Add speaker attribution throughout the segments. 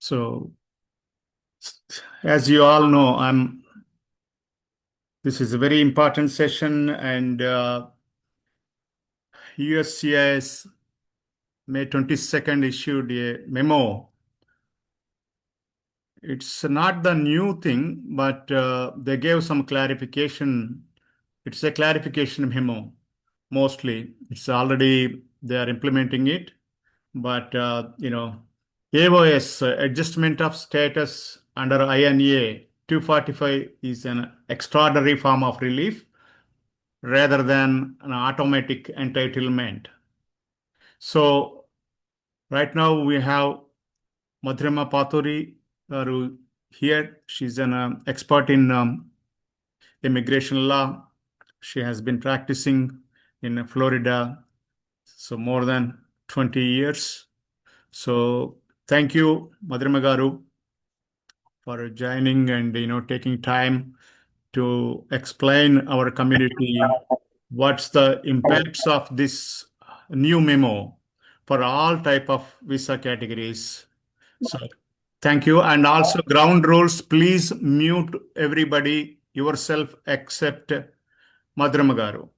Speaker 1: So, as you all know, this is a very important session, and USCIS May 22nd issued a memo. It's not the new thing, but they gave some clarification. It's a clarification memo, mostly. It's already they are implementing it, but AOS, adjustment of status under INA 245 is an extraordinary form of relief rather than an automatic entitlement. So right now we have Madhurima Paturi here. She's an expert in immigration law. She has been practicing in Florida so more than 20 years. So thank you, Madhurima Garu, for joining and taking time to explain our community what's the impacts of this new memo for all type of visa categories. So thank you. And also ground rules, please mute everybody yourself except Madhurima Garu.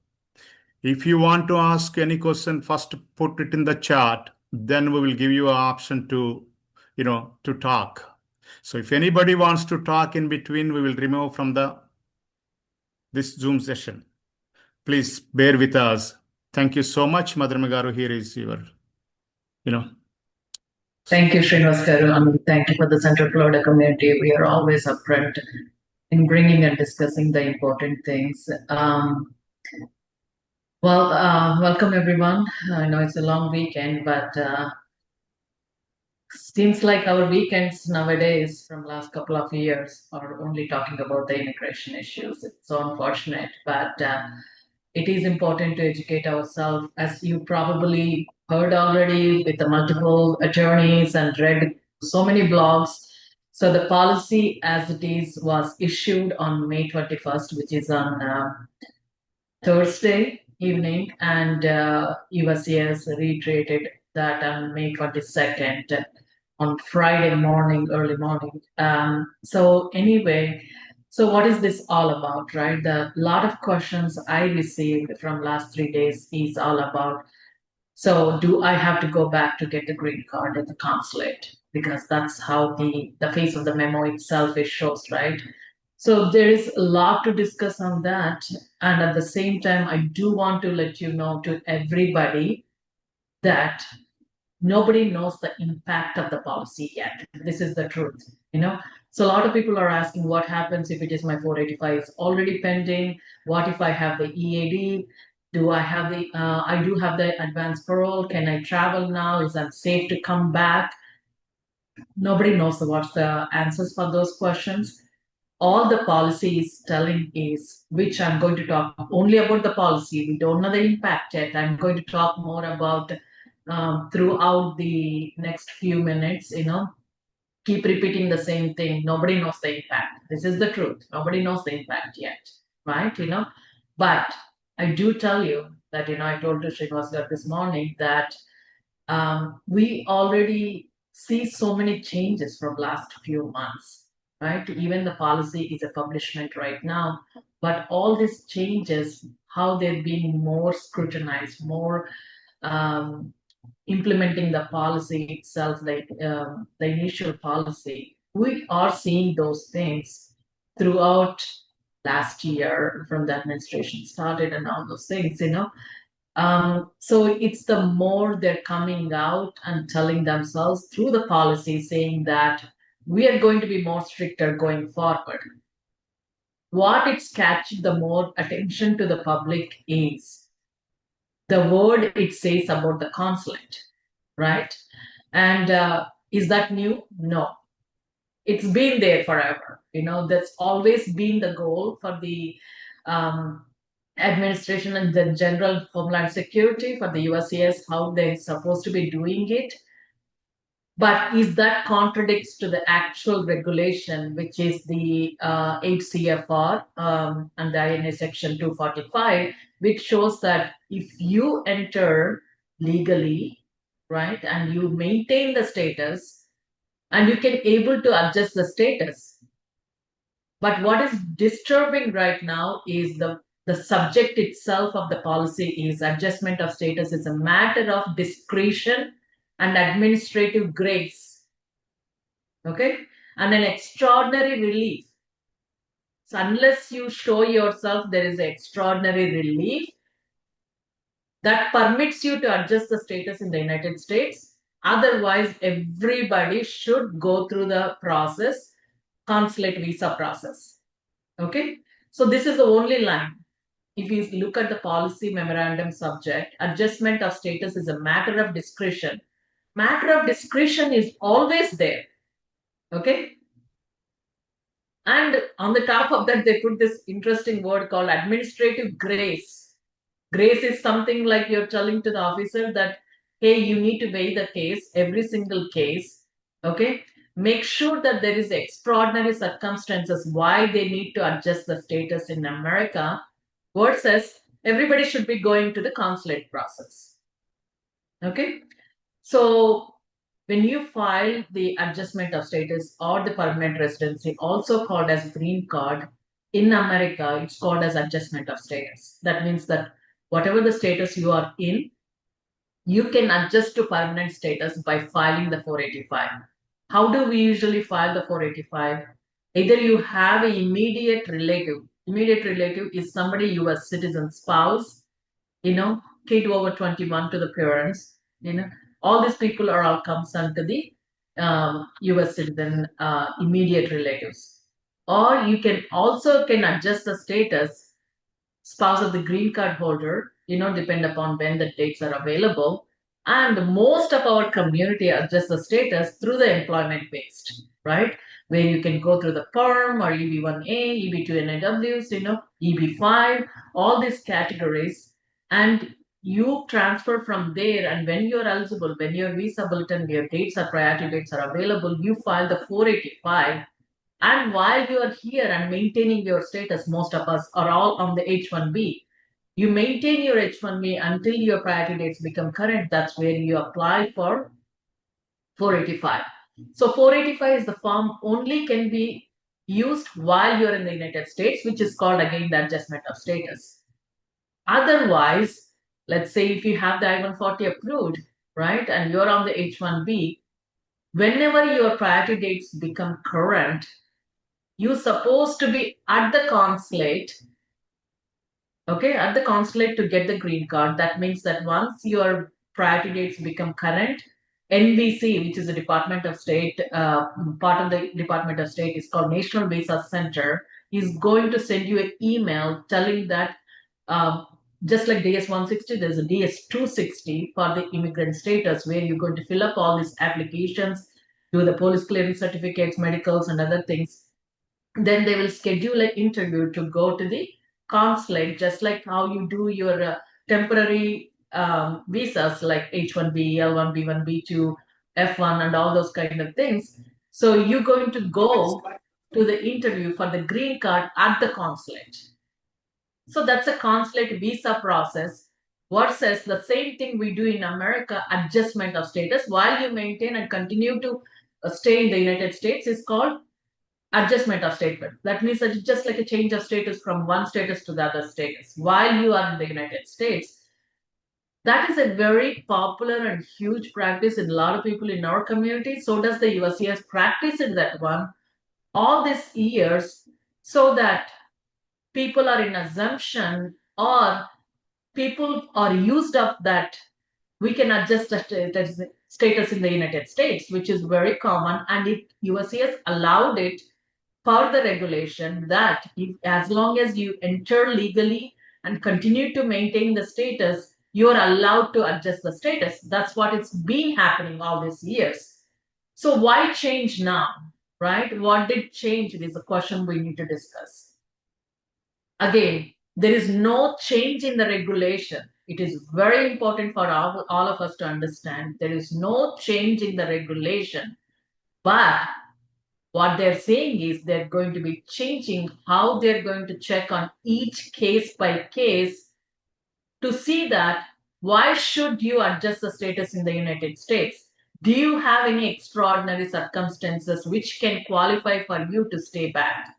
Speaker 1: If you want to ask any question, first put it in the chat, then we will give you an option to talk. So if anybody wants to talk in between, we will remove from this Zoom session. Please bear with us. Thank you so much, Madhurima Garu. Here is your,
Speaker 2: Thank you, Srinivas Garu, and thank you for the Central Florida community. We are always upfront in bringing and discussing the important things. Welcome everyone. I know it's a long weekend, but seems like our weekends nowadays from last couple of years are only talking about the immigration issues. It's so unfortunate, but it is important to educate ourselves, as you probably heard already with the multiple attorneys and read so many blogs. So the policy as it is was issued on May 21st, which is on Thursday evening, and USCIS reiterated that on May 22nd on Friday morning, early morning. So what is this all about, right? The lot of questions I received from last 3 days is all about, so do I have to go back to get the green card at the consulate? Because that's how the face of the memo itself is shows, right? So there is a lot to discuss on that. And at the same time, I do want to let you know to everybody that nobody knows the impact of the policy yet. This is the truth. So a lot of people are asking what happens if it is my 485 is already pending. What if I have the EAD? Do I have I do have the advance parole? Can I travel now? Is that safe to come back? Nobody knows what's the answers for those questions. All the policy is telling is, which I'm going to talk only about the policy. We don't know the impact yet. I'm going to talk more about throughout the next few minutes. Keep repeating the same thing. Nobody knows the impact. This is the truth. Nobody knows the impact yet, right? But I do tell you that, I told to Srinivas this morning that we already see so many changes from last few months, right? Even the policy is a publishment right now, but all these changes, how they're being more scrutinized, more implementing the policy itself, like the initial policy, we are seeing those things throughout last year from the administration started and all those things. So it's the more they're coming out and telling themselves through the policy saying that we are going to be more stricter going forward. What it's catching the more attention to the public is the word it says about the consulate, right? And is that new? No. It's been there forever. That's always been the goal for the administration and the general homeland security for the USCIS, how they're supposed to be doing it. But is that contradicts to the actual regulation, which is the 8 CFR and the INA section 245, which shows that if you enter legally, right, and you maintain the status, and you can able to adjust the status. But what is disturbing right now is the subject itself of the policy is adjustment of status is a matter of discretion and administrative grace. Okay? And an extraordinary relief. So unless you show yourself there is an extraordinary relief that permits you to adjust the status in the United States, otherwise everybody should go through the process, consulate visa process. Okay? So this is the only line. If you look at the policy memorandum subject, adjustment of status is a matter of discretion. Matter of discretion is always there. Okay? And on the top of that, they put this interesting word called administrative grace. Grace is something like you're telling to the officer that, hey, you need to weigh the case, every single case. Okay? Make sure that there is extraordinary circumstances why they need to adjust the status in America versus everybody should be going to the consulate process. Okay? So when you file the adjustment of status or the permanent residency, also called as green card, in America, it's called as adjustment of status. That means that whatever the status you are in, you can adjust to permanent status by filing the 485. How do we usually file the 485? Either you have an immediate relative. Immediate relative is somebody U.S. citizen, spouse, kid over 21 to the parents, all these people are all concerned to the US citizen immediate relatives. Or you can also adjust the status spouse of the green card holder, depend upon when the dates are available. And most of our community adjust the status through the employment based, right? Where you can go through the PERM or EB1A, EB2 NAWs, EB5, all these categories. And you transfer from there, and when you're eligible, when your visa bulletin, your dates or priority dates are available, you file the 485. And while you are here and maintaining your status, most of us are all on the H-1B. You maintain your H-1B until your priority dates become current. That's where you apply for 485. So 485 is the form only can be used while you're in the United States, which is called again the adjustment of status. Otherwise, let's say if you have the I-140 approved, right, and you're on the H-1B, whenever your priority dates become current, you're supposed to be at the consulate, okay, at the consulate to get the green card. That means that once your priority dates become current, NVC, which is the Department of State, part of the Department of State is called National Visa Center, is going to send you an email telling that just like DS-160, there's a DS-260 for the immigrant status where you're going to fill up all these applications, do the police clearance certificates, medicals, and other things. Then they will schedule an interview to go to the consulate, just like how you do your temporary visas like H-1B, L-1, B-1, B-2, F-1, and all those kind of things. So you're going to go to the interview for the green card at the consulate. So that's a consulate visa process versus the same thing we do in America, adjustment of status while you maintain and continue to stay in the United States is called adjustment of status. That means that it's just like a change of status from one status to the other status while you are in the United States. That is a very popular and huge practice in a lot of people in our community. So does the USCIS practice in that one all these years so that people are in assumption or people are used up that we can adjust the status in the United States, which is very common, and USCIS allowed it per the regulation that as long as you enter legally and continue to maintain the status, you are allowed to adjust the status. That's what it's been happening all these years. So why change now, right? What did change is a question we need to discuss. Again, there is no change in the regulation. It is very important for all of us to understand there is no change in the regulation, but what they're saying is they're going to be changing how they're going to check on each case by case to see that why should you adjust the status in the United States? Do you have any extraordinary circumstances which can qualify for you to stay back?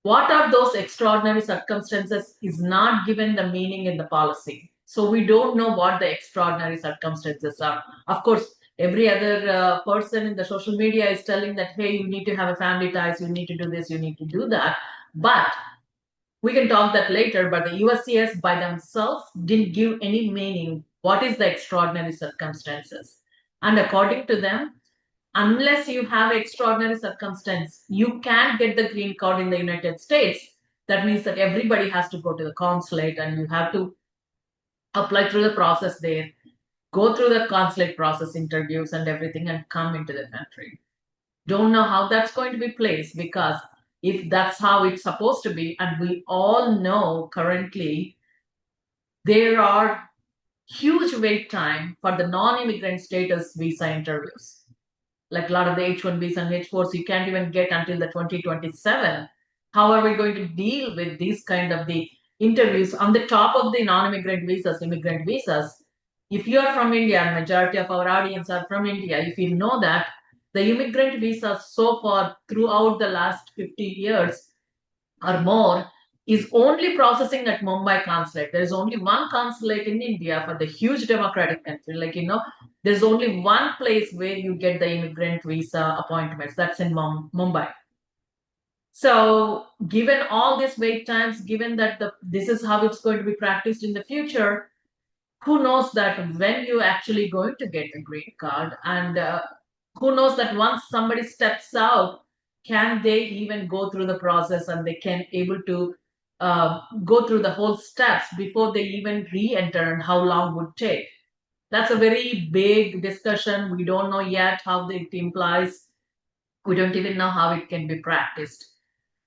Speaker 2: What are those extraordinary circumstances is not given the meaning in the policy. So we don't know what the extraordinary circumstances are. Of course, every other person in the social media is telling that, hey, you need to have a family ties, you need to do this, you need to do that. But we can talk that later, but the USCIS by themselves didn't give any meaning. What is the extraordinary circumstances? And according to them, unless you have extraordinary circumstance, you can't get the green card in the United States. That means that everybody has to go to the consulate and you have to apply through the process there, go through the consulate process, interviews and everything, and come into the country. Don't know how that's going to be placed, because if that's how it's supposed to be, and we all know currently there are huge wait time for the non-immigrant status visa interviews. Like a lot of the H-1Bs and H-4s, you can't even get until the 2027. How are we going to deal with these kind of the interviews on the top of the non-immigrant visas, immigrant visas? If you are from India, and majority of our audience are from India, if you know that the immigrant visas so far throughout the last 50 years or more is only processing at Mumbai consulate. There is only one consulate in India for the huge democratic country. Like, there's only one place where you get the immigrant visa appointments. That's in Mumbai. So, given all these wait times, given that this is how it's going to be practiced in the future, who knows that when you actually going to get a green card, and who knows that once somebody steps out, can they even go through the process and they can able to go through the whole steps before they even re-enter, and how long would take? That's a very big discussion. We don't know yet how it implies. We don't even know how it can be practiced.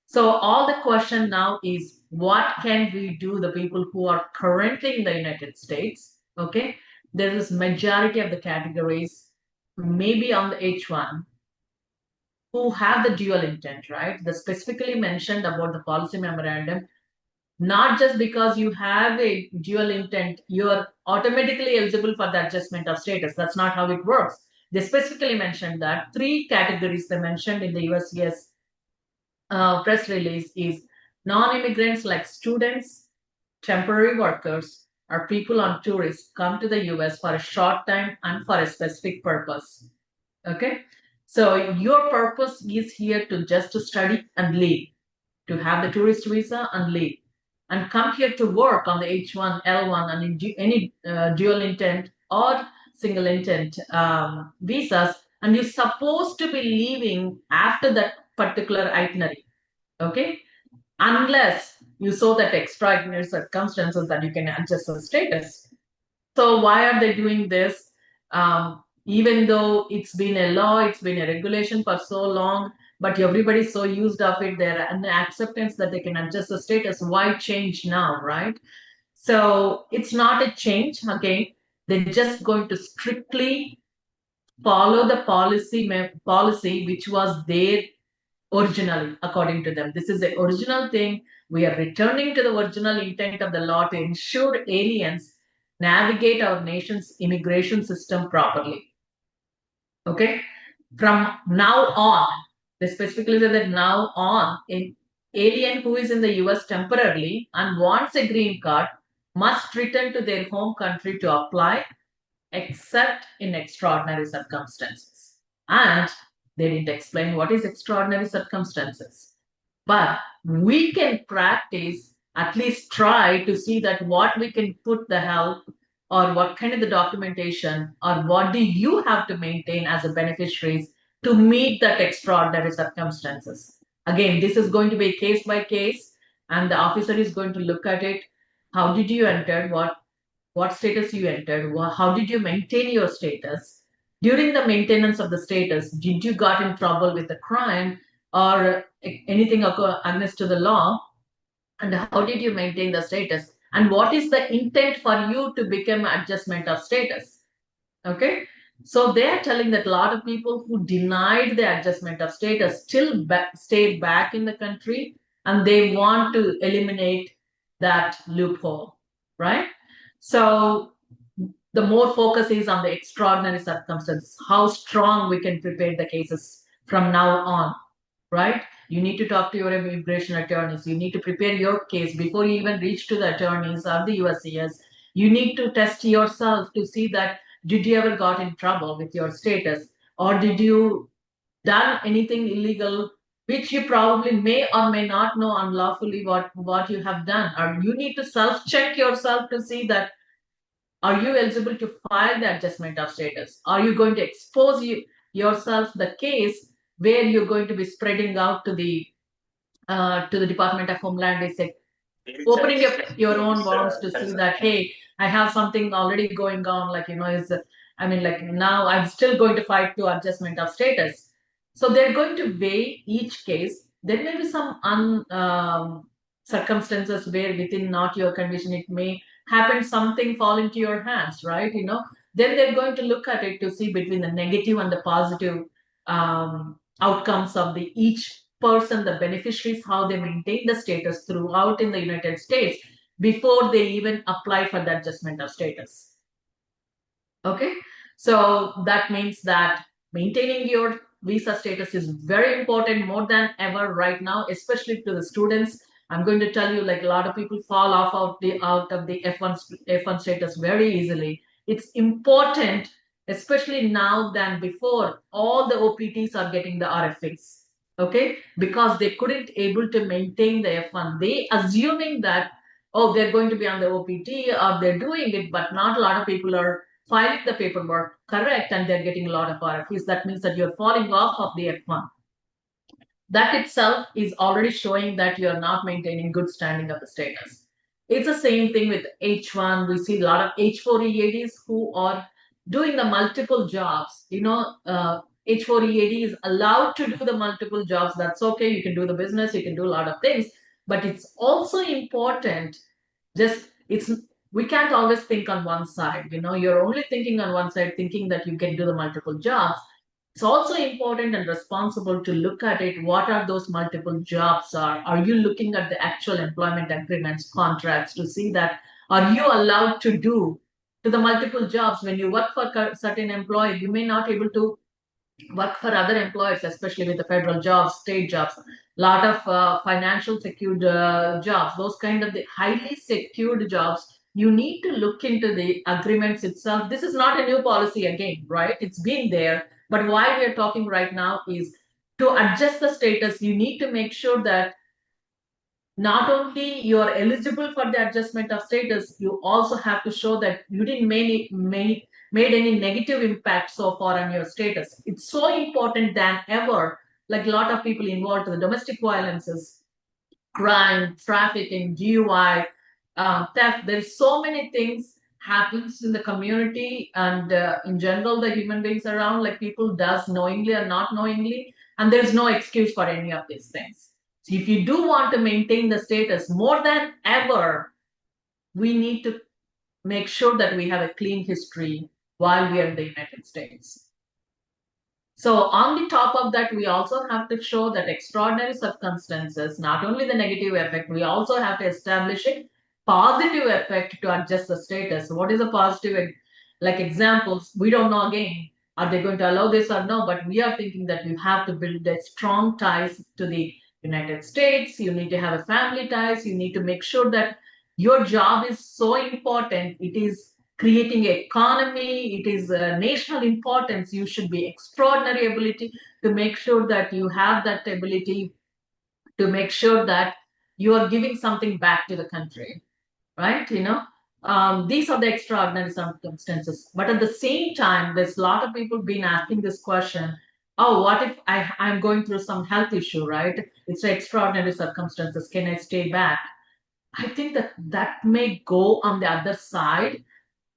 Speaker 2: So all the question now is, what can we do, the people who are currently in the United States? Okay, there is majority of the categories, maybe on the H1, who have the dual intent, right? The specifically mentioned about the policy memorandum, not just because you have a dual intent, you're automatically eligible for the adjustment of status. That's not how it works. They specifically mentioned that three categories they mentioned in the USCIS press release is non-immigrants like students, temporary workers, or people on tourists come to the US for a short time and for a specific purpose. Okay, so your purpose is here to study and leave, to have the tourist visa and leave, and come here to work on the H1, L1, and in any dual intent or single intent visas, and you're supposed to be leaving after that particular itinerary. Okay, unless you show that extraordinary circumstances that you can adjust the status. So why are they doing this? Even though it's been a law, it's been a regulation for so long, but everybody's so used of it, there an acceptance that they can adjust the status. Why change now, right? So it's not a change. Again, they're just going to strictly follow the policy which was there originally, according to them. This is the original thing. We are returning to the original intent of the law to ensure aliens navigate our nation's immigration system properly. Okay, from now on, they specifically say that now on, an alien who is in the US temporarily and wants a green card must return to their home country to apply, except in extraordinary circumstances. And they didn't explain what is extraordinary circumstances. But we can practice, at least try to see that what we can put the help, or what kind of the documentation, or what do you have to maintain as a beneficiaries to meet that extraordinary circumstances. Again, this is going to be case by case, and the officer is going to look at it. How did you enter? What status you entered? How did you maintain your status? During the maintenance of the status, did you got in trouble with a crime or anything against to the law? And how did you maintain the status? And what is the intent for you to become adjustment of status? Okay, so they are telling that a lot of people who denied the adjustment of status still stay back in the country, and they want to eliminate that loophole, right? So the more focus is on the extraordinary circumstances, how strong we can prepare the cases from now on, right? You need to talk to your immigration attorneys. You need to prepare your case before you even reach to the attorneys or the USCIS. You need to test yourself to see that did you ever got in trouble with your status, or did you done anything illegal which you probably may or may not know unlawfully what you have done, or you need to self check yourself to see that are you eligible to file the adjustment of status? Are you going to expose yourself the case where you're going to be spreading out to the Department of Homeland Security, opening up your own wounds to see that, hey, I have something already going on, like, like now I'm still going to fight to adjustment of status. So they're going to weigh each case. There may be some circumstances where within not your condition, it may happen something fall into your hands, right? Then they're going to look at it to see between the negative and the positive outcomes of the each person, the beneficiaries, how they maintain the status throughout in the United States before they even apply for the adjustment of status. Okay, so that means that maintaining your visa status is very important, more than ever right now, especially to the students. I'm going to tell you, like, a lot of people fall off of the out of the F1 status very easily. It's important, especially now than before. All the OPTs are getting the RFAs, okay, because they couldn't able to maintain the F1. They assuming that, oh, they're going to be on the OPT or they're doing it, but not a lot of people are filing the paperwork correct, and they're getting a lot of RFEs. That means that you're falling off of the F1. That itself is already showing that you're not maintaining good standing of the status. It's the same thing with H1. We see a lot of H4 EADs who are doing the multiple jobs. H4 EAD is allowed to do the multiple jobs. That's okay. You can do the business, you can do a lot of things. But it's also important, we can't always think on one side. You're only thinking on one side, thinking that you can do the multiple jobs. It's also important and responsible to look at it. What are those multiple jobs are you looking at the actual employment agreements, contracts, to see that are you allowed to do to the multiple jobs? When you work for a certain employer, you may not able to work for other employers, especially with the federal jobs, state jobs, lot of financial secured jobs, those kind of the highly secured jobs. You need to look into the agreements itself. This is not a new policy again, right? It's been there. But why we're talking right now is to adjust the status. You need to make sure that not only you are eligible for the adjustment of status, you also have to show that you didn't made any negative impact so far on your status. It's so important than ever. Like a lot of people involved in the domestic violences, crime, trafficking, DUI, theft. There's so many things happens in the community, and in general, the human beings around, like people does knowingly or not knowingly, and there's no excuse for any of these things. So if you do want to maintain the status more than ever, we need to make sure that we have a clean history while we are in the United States. So on the top of that, we also have to show that extraordinary circumstances, not only the negative effect, we also have to establish a positive effect to adjust the status. What is a positive? Like examples, we don't know again, are they going to allow this or no? But we are thinking that you have to build a strong ties to the United States. You need to have a family ties. You need to make sure that your job is so important. It is creating economy. It is a national importance. You should be extraordinary ability to make sure that you have that ability to make sure that you are giving something back to the country, right? These are the extraordinary circumstances. But at the same time, there's a lot of people been asking this question. Oh, what if I'm going through some health issue, right? It's extraordinary circumstances. Can I stay back? I think that may go on the other side.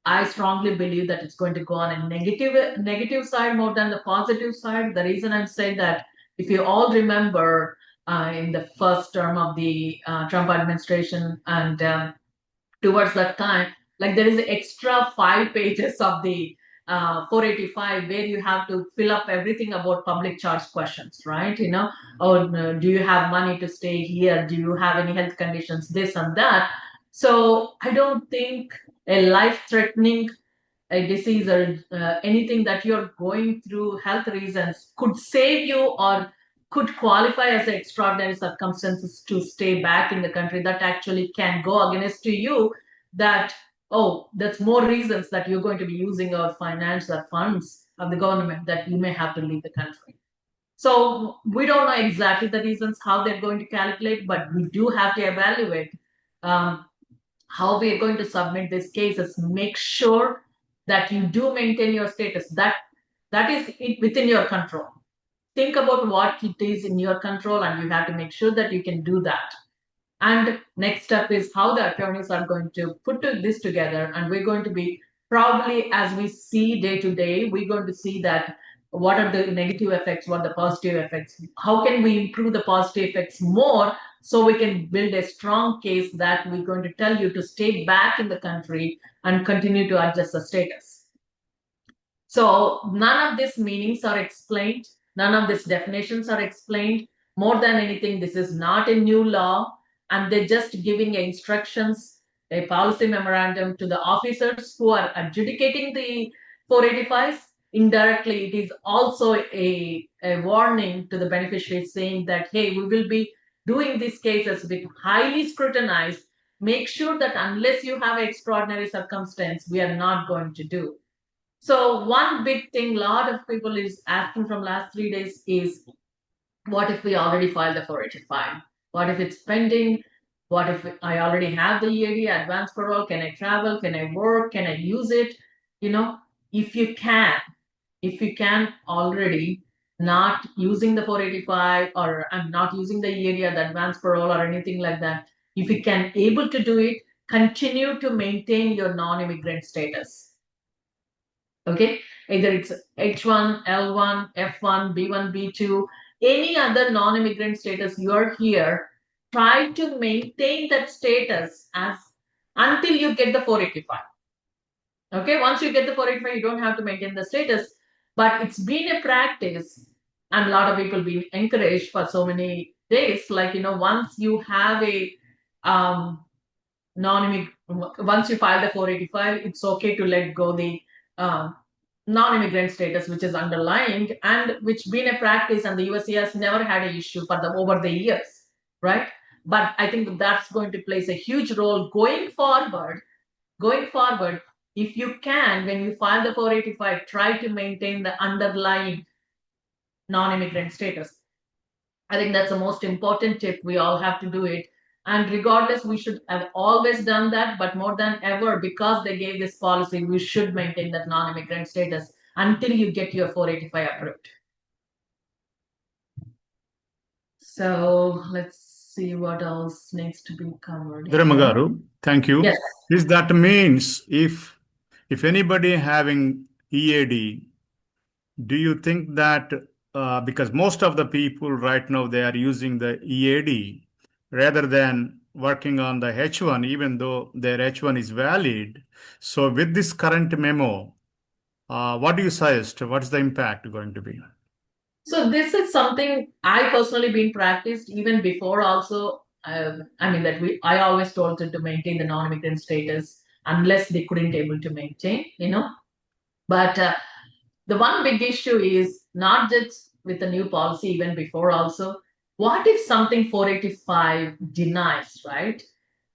Speaker 2: I strongly believe that it's going to go on a negative side more than the positive side. The reason I'm saying that, if you all remember, in the first term of the Trump administration, and towards that time, like there is extra 5 pages of the 485 where you have to fill up everything about public charge questions, right? Oh, no, do you have money to stay here? Do you have any health conditions? This and that. So I don't think a life-threatening a disease or anything that you're going through health reasons could save you or could qualify as extraordinary circumstances to stay back in the country, that actually can go against to you, that, oh, that's more reasons that you're going to be using our finance or funds of the government that you may have to leave the country. So we don't know exactly the reasons how they're going to calculate, but we do have to evaluate how we are going to submit these cases. Make sure that you do maintain your status. That is it within your control. Think about what it is in your control, and you have to make sure that you can do that. And next step is how the attorneys are going to put this together. And we're going to be probably, as we see day to day, we're going to see that what are the negative effects, what are the positive effects, how can we improve the positive effects more, so we can build a strong case that we're going to tell you to stay back in the country and continue to adjust the status. So none of these meanings are explained. None of these definitions are explained. More than anything, this is not a new law, and they're just giving instructions, a policy memorandum to the officers who are adjudicating the 485s. Indirectly, it is also a warning to the beneficiaries saying that, hey, we will be doing these cases with highly scrutinized. Make sure that unless you have extraordinary circumstance, we are not going to do. So one big thing a lot of people is asking from last 3 days is, what if we already filed the 485? What if it's pending? What if I already have the EAD, advance parole? Can I travel? Can I work? Can I use it? You know, if you can already, not using the 485, or I'm not using the EAD or the advance parole or anything like that, if you can able to do it, continue to maintain your non-immigrant status. Okay, either it's H1, L1, F1, B1, B2, any other non-immigrant status, you're here, try to maintain that status as until you get the 485. Okay, once you get the 485, you don't have to maintain the status, but it's been a practice, and a lot of people been encouraged for so many days, like, once you have a once you file the 485, it's okay to let go the non-immigrant status, which is underlying, and which been a practice, and the USCIS never had an issue for them over the years, right? But I think that's going to play a huge role going forward. If you can, when you file the 485, try to maintain the underlying non-immigrant status. I think that's the most important tip. We all have to do it. And regardless, we should have always done that. But more than ever, because they gave this policy, we should maintain that non-immigrant status until you get your 485 approved. So let's see what else needs to be covered.
Speaker 1: Madhurima garu, thank you.
Speaker 2: Yes.
Speaker 1: Is that means if anybody having EAD, do you think that because most of the people right now, they are using the EAD rather than working on the H1, even though their H1 is valid. So with this current memo, what do you suggest? What's the impact going to be?
Speaker 2: So this is something I personally been practiced even before also. I always told them to maintain the non-immigrant status unless they couldn't able to maintain, But the one big issue is not just with the new policy, even before also, what if something 485 denies, right?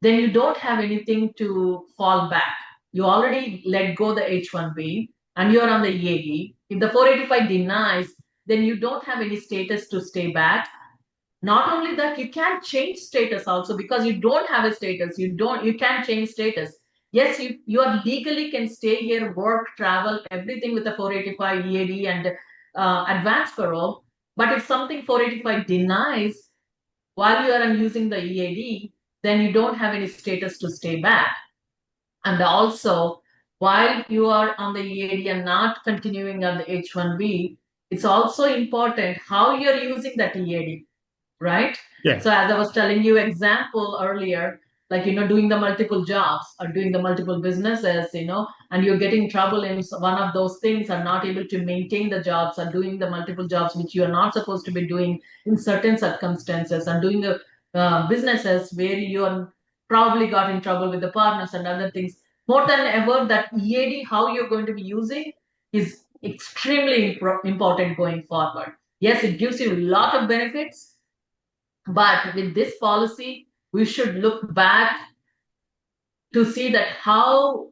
Speaker 2: Then you don't have anything to fall back. You already let go the H-1B and you're on the EAD. If the 485 denies, then you don't have any status to stay back. Not only that, you can't change status also, because you don't have a status. You can't change status. Yes, you are legally can stay here, work, travel, everything with the 485 EAD and advance parole. But if something 485 denies while you are using the EAD, then you don't have any status to stay back. And also, while you are on the EAD and not continuing on the H-1B, it's also important how you're using that EAD, right?
Speaker 1: Yeah.
Speaker 2: So as I was telling you example earlier, like, doing the multiple jobs or doing the multiple businesses, and you're getting trouble in one of those things, are not able to maintain the jobs, or doing the multiple jobs, which you are not supposed to be doing in certain circumstances, and doing the businesses where you are probably got in trouble with the partners and other things. more than ever, that EAD, how you're going to be using, is extremely important going forward. Yes, it gives you a lot of benefits, but with this policy, we should look back to see that how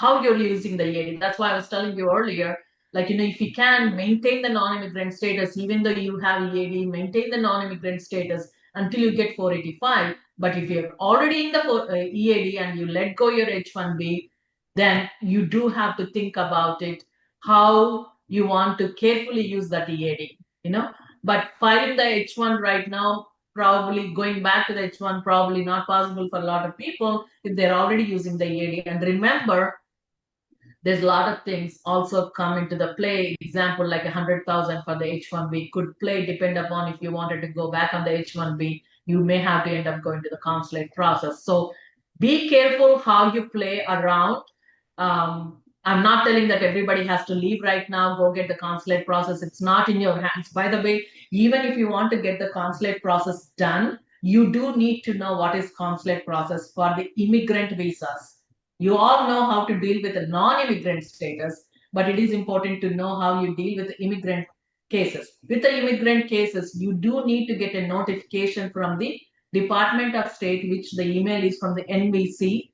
Speaker 2: you're using the EAD. That's why I was telling you earlier, like, if you can maintain the non-immigrant status, even though you have EAD, maintain the non-immigrant status until you get 485. But if you're already in the EAD and you let go your H-1B, then you do have to think about it, how you want to carefully use that EAD. But filing the H1 right now, probably going back to the H1, probably not possible for a lot of people if they're already using the EAD. And remember, there's a lot of things also come into the play. Example, like 100,000 for the H-1B could play, depend upon if you wanted to go back on the H-1B, you may have to end up going to the consulate process. So be careful how you play around. I'm not telling that everybody has to leave right now, go get the consulate process. It's not in your hands. By the way, even if you want to get the consulate process done, you do need to know what is consulate process for the immigrant visas. You all know how to deal with a non-immigrant status, but it is important to know how you deal with the immigrant cases. With the immigrant cases, you do need to get a notification from the Department of State, which the email is from the NVC,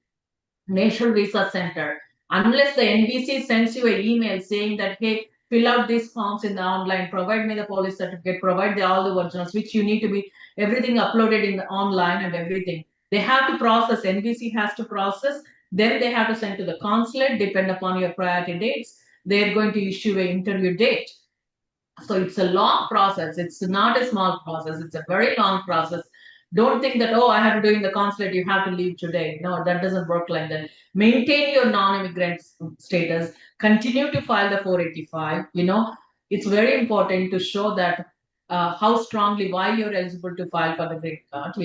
Speaker 2: National Visa Center. Unless the NVC sends you an email saying that, hey, fill out these forms in the online, provide me the police certificate, provide all the originals, which you need to be everything uploaded in the online and everything. They have to process, NVC has to process, then they have to send to the consulate, depend upon your priority dates. They're going to issue an interview date. So it's a long process. It's not a small process. It's a very long process. Don't think that, oh, I have to do in the consulate, you have to leave today. No, that doesn't work like that. Maintain your non-immigrant status. Continue to file the 485. It's very important to show that how strongly, why you're eligible to file for the green card.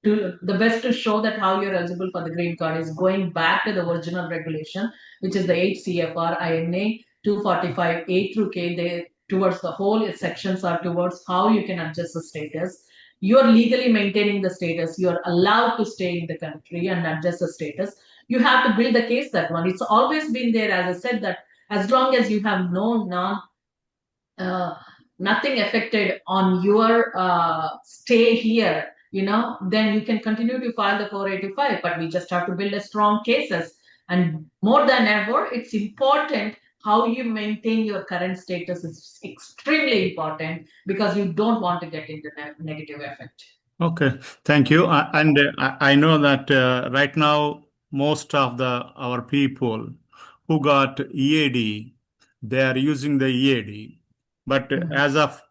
Speaker 2: The best to show that how you're eligible for the green card is going back to the original regulation, which is the 8 CFR INA 245 A through K. They towards the whole sections are towards how you can adjust the status. You're legally maintaining the status. You're allowed to stay in the country and adjust the status. You have to build the case, that one. It's always been there, as I said, that as long as you have uh, nothing affected on your stay here, then you can continue to file the 485. But we just have to build a strong cases. And more than ever, it's important how you maintain your current status is extremely important, because you don't want to get into negative effect.
Speaker 1: Okay, thank you. And I know that right now most of our people who got EAD, they are using the EAD. But as of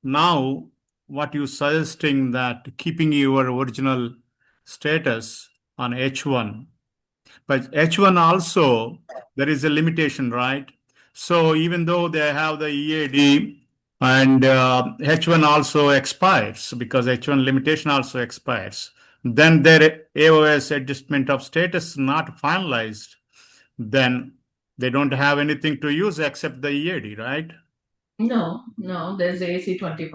Speaker 1: now, what you suggesting that keeping your original status on H1, but H1 also there is a limitation, right? So even though they have the EAD, and H1 also expires because H1 limitation also expires. Then their AOS adjustment of status not finalized. Then they don't have anything to use except the EAD, right?
Speaker 2: No, there's AC21.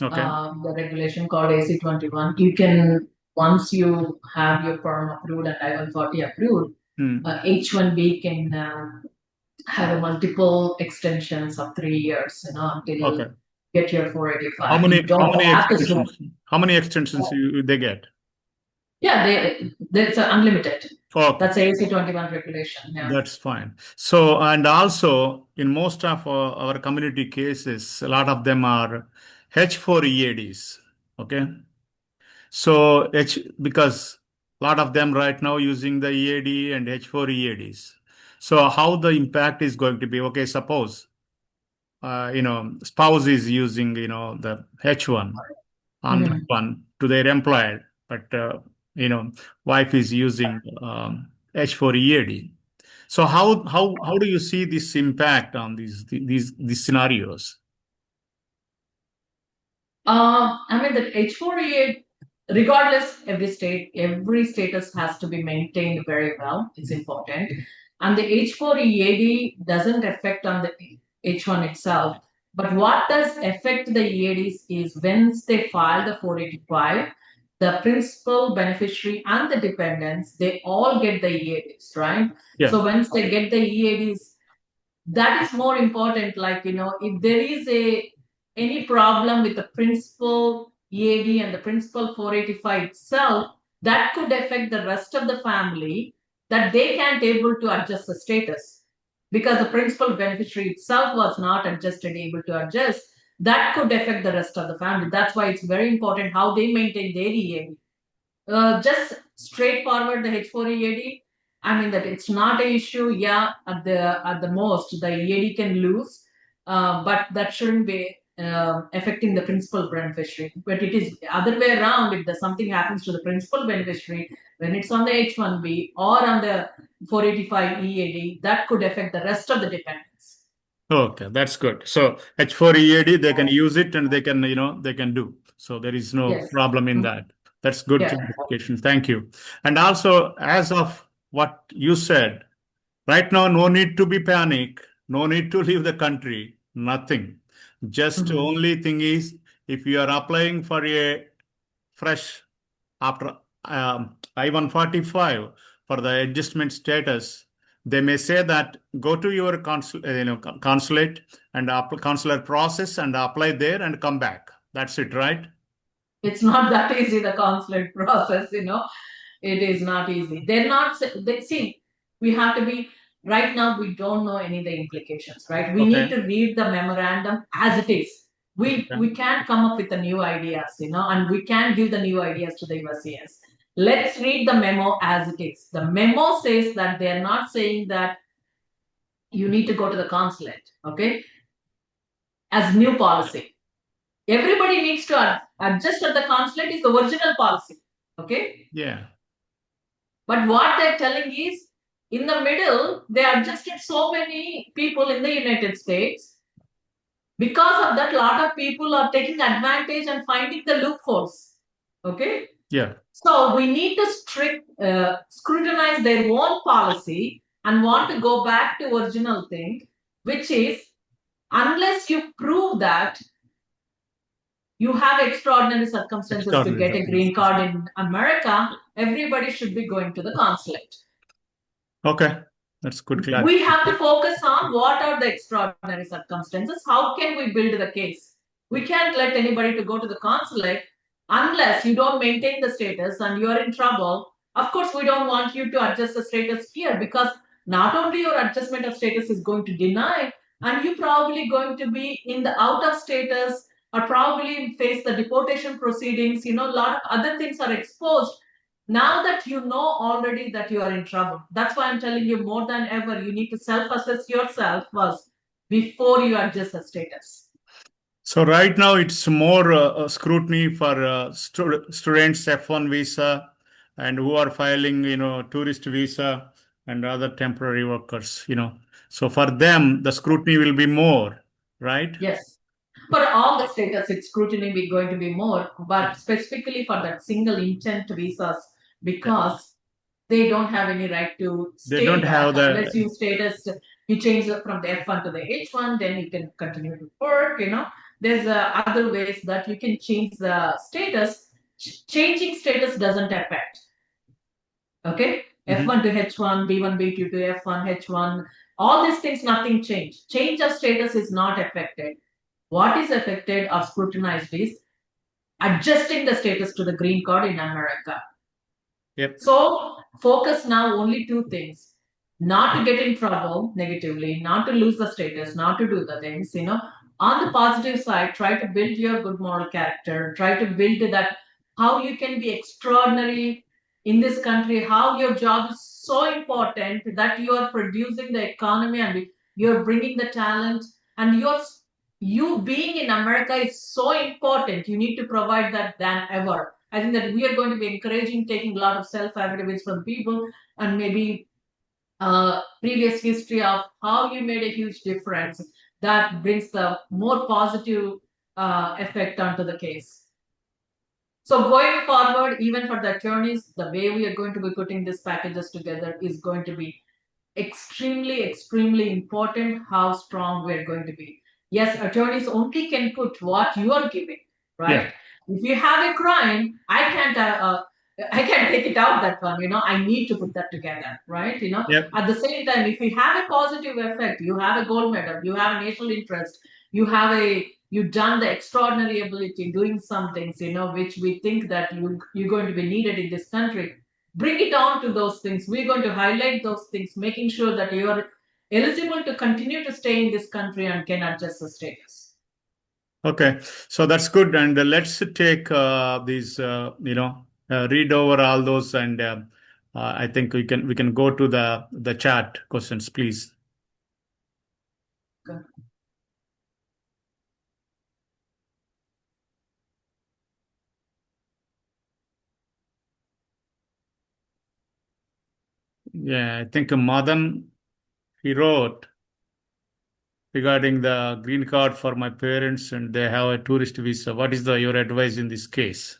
Speaker 1: Okay.
Speaker 2: The regulation called AC21. You can, once you have your perm approved and I-140 approved, H-1B can have a multiple extensions of 3 years, until
Speaker 1: Okay.
Speaker 2: get your 485.
Speaker 1: How many
Speaker 2: extensions?
Speaker 1: How many extensions they get?
Speaker 2: Yeah, it's unlimited.
Speaker 1: Okay.
Speaker 2: That's AC21 regulation. Yeah.
Speaker 1: That's fine. So, and also in most of our community cases, a lot of them are H4 EADs. Okay. So because a lot of them right now using the EAD and H4 EADs. So how the impact is going to be? Okay, suppose spouse is using the H1 on that one to their employer, but wife is using H4 EAD. So how do you see this impact on these scenarios?
Speaker 2: I mean, the H4EA, regardless, every status has to be maintained very well. It's important. And the H4EAD doesn't affect on the H1 itself. But what does affect the EADs is once they file the 485, the principal, beneficiary, and the dependents, they all get the EADs, right?
Speaker 1: Yeah.
Speaker 2: So once they get the EADs, that is more important. Like, if there is any problem with the principal EAD and the principal 485 itself, that could affect the rest of the family, that they can't able to adjust the status because the principal beneficiary itself was not able to adjust. That could affect the rest of the family. That's why it's very important how they maintain their EAD. Just straightforward the H4 EAD. I mean that it's not an issue. Yeah, at the most the EAD can lose, but that shouldn't be affecting the principal beneficiary. But it is the other way around. If there's something happens to the principal beneficiary when it's on the H1B or on the 485 EAD, that could affect the rest of the dependents.
Speaker 1: Okay, that's good. So H4 EAD, they can use it and they can, they can do. So there is no
Speaker 2: Yes.
Speaker 1: problem in that. That's good
Speaker 2: Yeah.
Speaker 1: clarification. Thank you. And also, as of what you said, right now, no need to be panic, no need to leave the country, nothing. Just only thing is, if you are applying for a fresh after I-145 for the adjustment status, they may say that go to your consulate and consular process and apply there and come back. That's it, right?
Speaker 2: It's not that easy, the consulate process, it is not easy. They're not, they see, we have to be, right now, we don't know any of the implications, right? We need to read the memorandum as it is. We can't come up with the new ideas, and we can't give the new ideas to the USCIS. Let's read the memo as it is. The memo says that they're not saying that you need to go to the consulate, okay, as new policy. Everybody needs to adjust at the consulate is the original policy, okay?
Speaker 1: Yeah.
Speaker 2: But what they're telling is, in the middle, they adjusted so many people in the United States. Because of that, a lot of people are taking advantage and finding the loopholes. Okay?
Speaker 1: Yeah.
Speaker 2: So we need to scrutinize their own policy and want to go back to original thing, which is, unless you prove that you have extraordinary circumstances to get a green card in America, everybody should be going to the consulate.
Speaker 1: Okay, that's good.
Speaker 2: We have to focus on what are the extraordinary circumstances. How can we build the case? We can't let anybody to go to the consulate unless you don't maintain the status and you are in trouble. Of course, we don't want you to adjust the status here, because not only your adjustment of status is going to deny, and you probably going to be in the out of status or probably face the deportation proceedings. A lot of other things are exposed. Now that you know already that you are in trouble, that's why I'm telling you, more than ever, you need to self-assess yourself first before you adjust the status.
Speaker 1: So right now it's more scrutiny for students F1 visa and who are filing, tourist visa and other temporary workers, So for them, the scrutiny will be more, right?
Speaker 2: Yes. For all the status, its scrutiny is going to be more, but specifically for that single intent visas, because they don't have any right to stay back unless you status, you change from the F1 to the H1, then you can continue to work. There's other ways that you can change the status. Changing status doesn't affect. Okay, F1 to H1, B1, B2 to F1, H1, all these things, nothing changed. Change of status is not affected. What is affected or scrutinized is adjusting the status to the green card in America.
Speaker 1: Yep.
Speaker 2: So focus now only two things: not to get in trouble negatively, not to lose the status, not to do the things. On the positive side, try to build your good moral character. Try to build that how you can be extraordinary in this country, how your job is so important that you are producing the economy and you're bringing the talent, and you being in America is so important. You need to provide that than ever. I think that we are going to be encouraging taking a lot of self-affidavits from people and maybe previous history of how you made a huge difference. That brings the more positive effect onto the case. So going forward, even for the attorneys, the way we are going to be putting these packages together is going to be extremely, extremely important how strong we're going to be. Yes, attorneys only can put what you are giving, right?
Speaker 1: Yeah.
Speaker 2: If you have a crime, I can't take it out that one. I need to put that together, right?
Speaker 1: Yep.
Speaker 2: At the same time, if you have a positive effect, you have a gold medal, you have a national interest, you've done the extraordinary ability doing some things, which we think that you're going to be needed in this country. Bring it on to those things. We're going to highlight those things, making sure that you are eligible to continue to stay in this country and can adjust the status.
Speaker 1: Okay, so that's good. And let's take these, read over all those, and I think we can go to the chat questions, please.
Speaker 2: Okay.
Speaker 1: Yeah, I think Madan, he wrote regarding the green card for my parents, and they have a tourist visa. What is your advice in this case?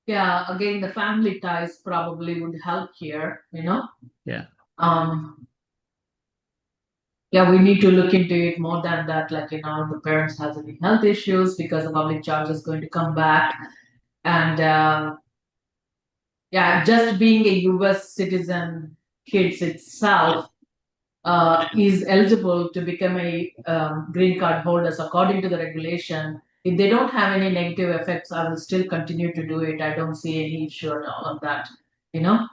Speaker 2: Yeah, again, the family ties probably would help here.
Speaker 1: Yeah.
Speaker 2: Yeah, we need to look into it more than that. Like, the parents has any health issues because the public charge is going to come back. And yeah, just being a US citizen kids itself is eligible to become a green card holders according to the regulation. If they don't have any negative effects, I will still continue to do it. I don't see any issue at all on that. You know.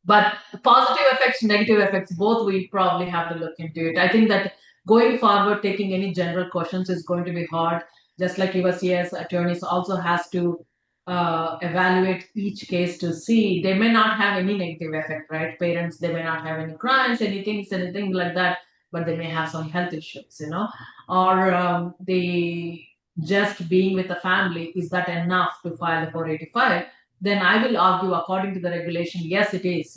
Speaker 2: But positive effects, negative effects, both we probably have to look into it. I think that going forward, taking any general questions is going to be hard. Just like USCIS attorneys also has to evaluate each case to see they may not have any negative effect, right? Parents, they may not have any crimes, anything like that, but they may have some health issues, or they just being with the family, is that enough to file the 485? Then I will argue according to the regulation, yes, it is.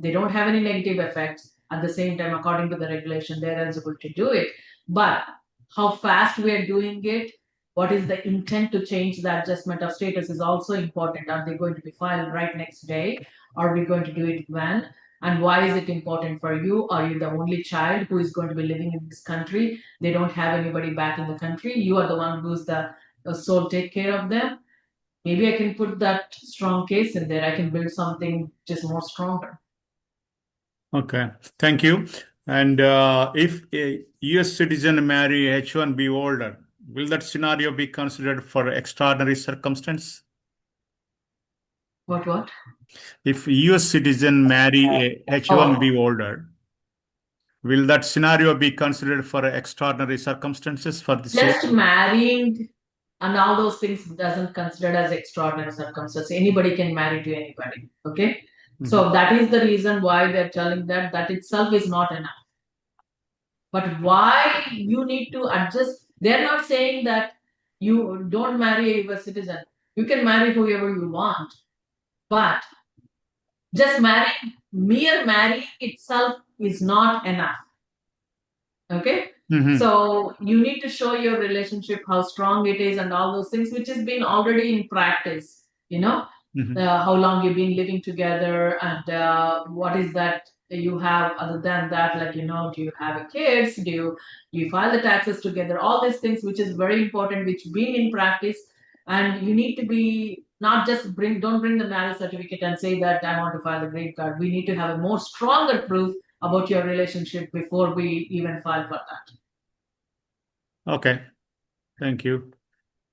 Speaker 2: They don't have any negative effects. At the same time, according to the regulation, they're eligible to do it. But how fast we are doing it, what is the intent to change the adjustment of status is also important. Are they going to be filed right next day? Are we going to do it when? And why is it important for you? Are you the only child who is going to be living in this country? They don't have anybody back in the country. You are the one who's the sole take care of them. Maybe I can put that strong case in there. I can build something just more stronger.
Speaker 1: Okay, thank you. And if a US citizen marry H-1B holder, will that scenario be considered for extraordinary circumstance?
Speaker 2: What?
Speaker 1: If US citizen marry a H-1B
Speaker 2: Oh,
Speaker 1: holder, will that scenario be considered for extraordinary circumstances for the same?
Speaker 2: just marrying and all those things doesn't considered as extraordinary circumstances. Anybody can marry to anybody. Okay. So that is the reason why they're telling that itself is not enough. But why you need to adjust? They're not saying that you don't marry a US citizen. You can marry whoever you want, but just mere marrying itself is not enough. Okay.
Speaker 1: Mm-hmm.
Speaker 2: So you need to show your relationship, how strong it is, and all those things, which has been already in practice.
Speaker 1: Mm-hmm.
Speaker 2: How long you've been living together, and what is that you have other than that, like, do you have a kids, do you file the taxes together, all these things, which is very important, which been in practice. And you need to be not just don't bring the marriage certificate and say that I want to file the green card. We need to have a more stronger proof about your relationship before we even file for that.
Speaker 1: Okay, thank you.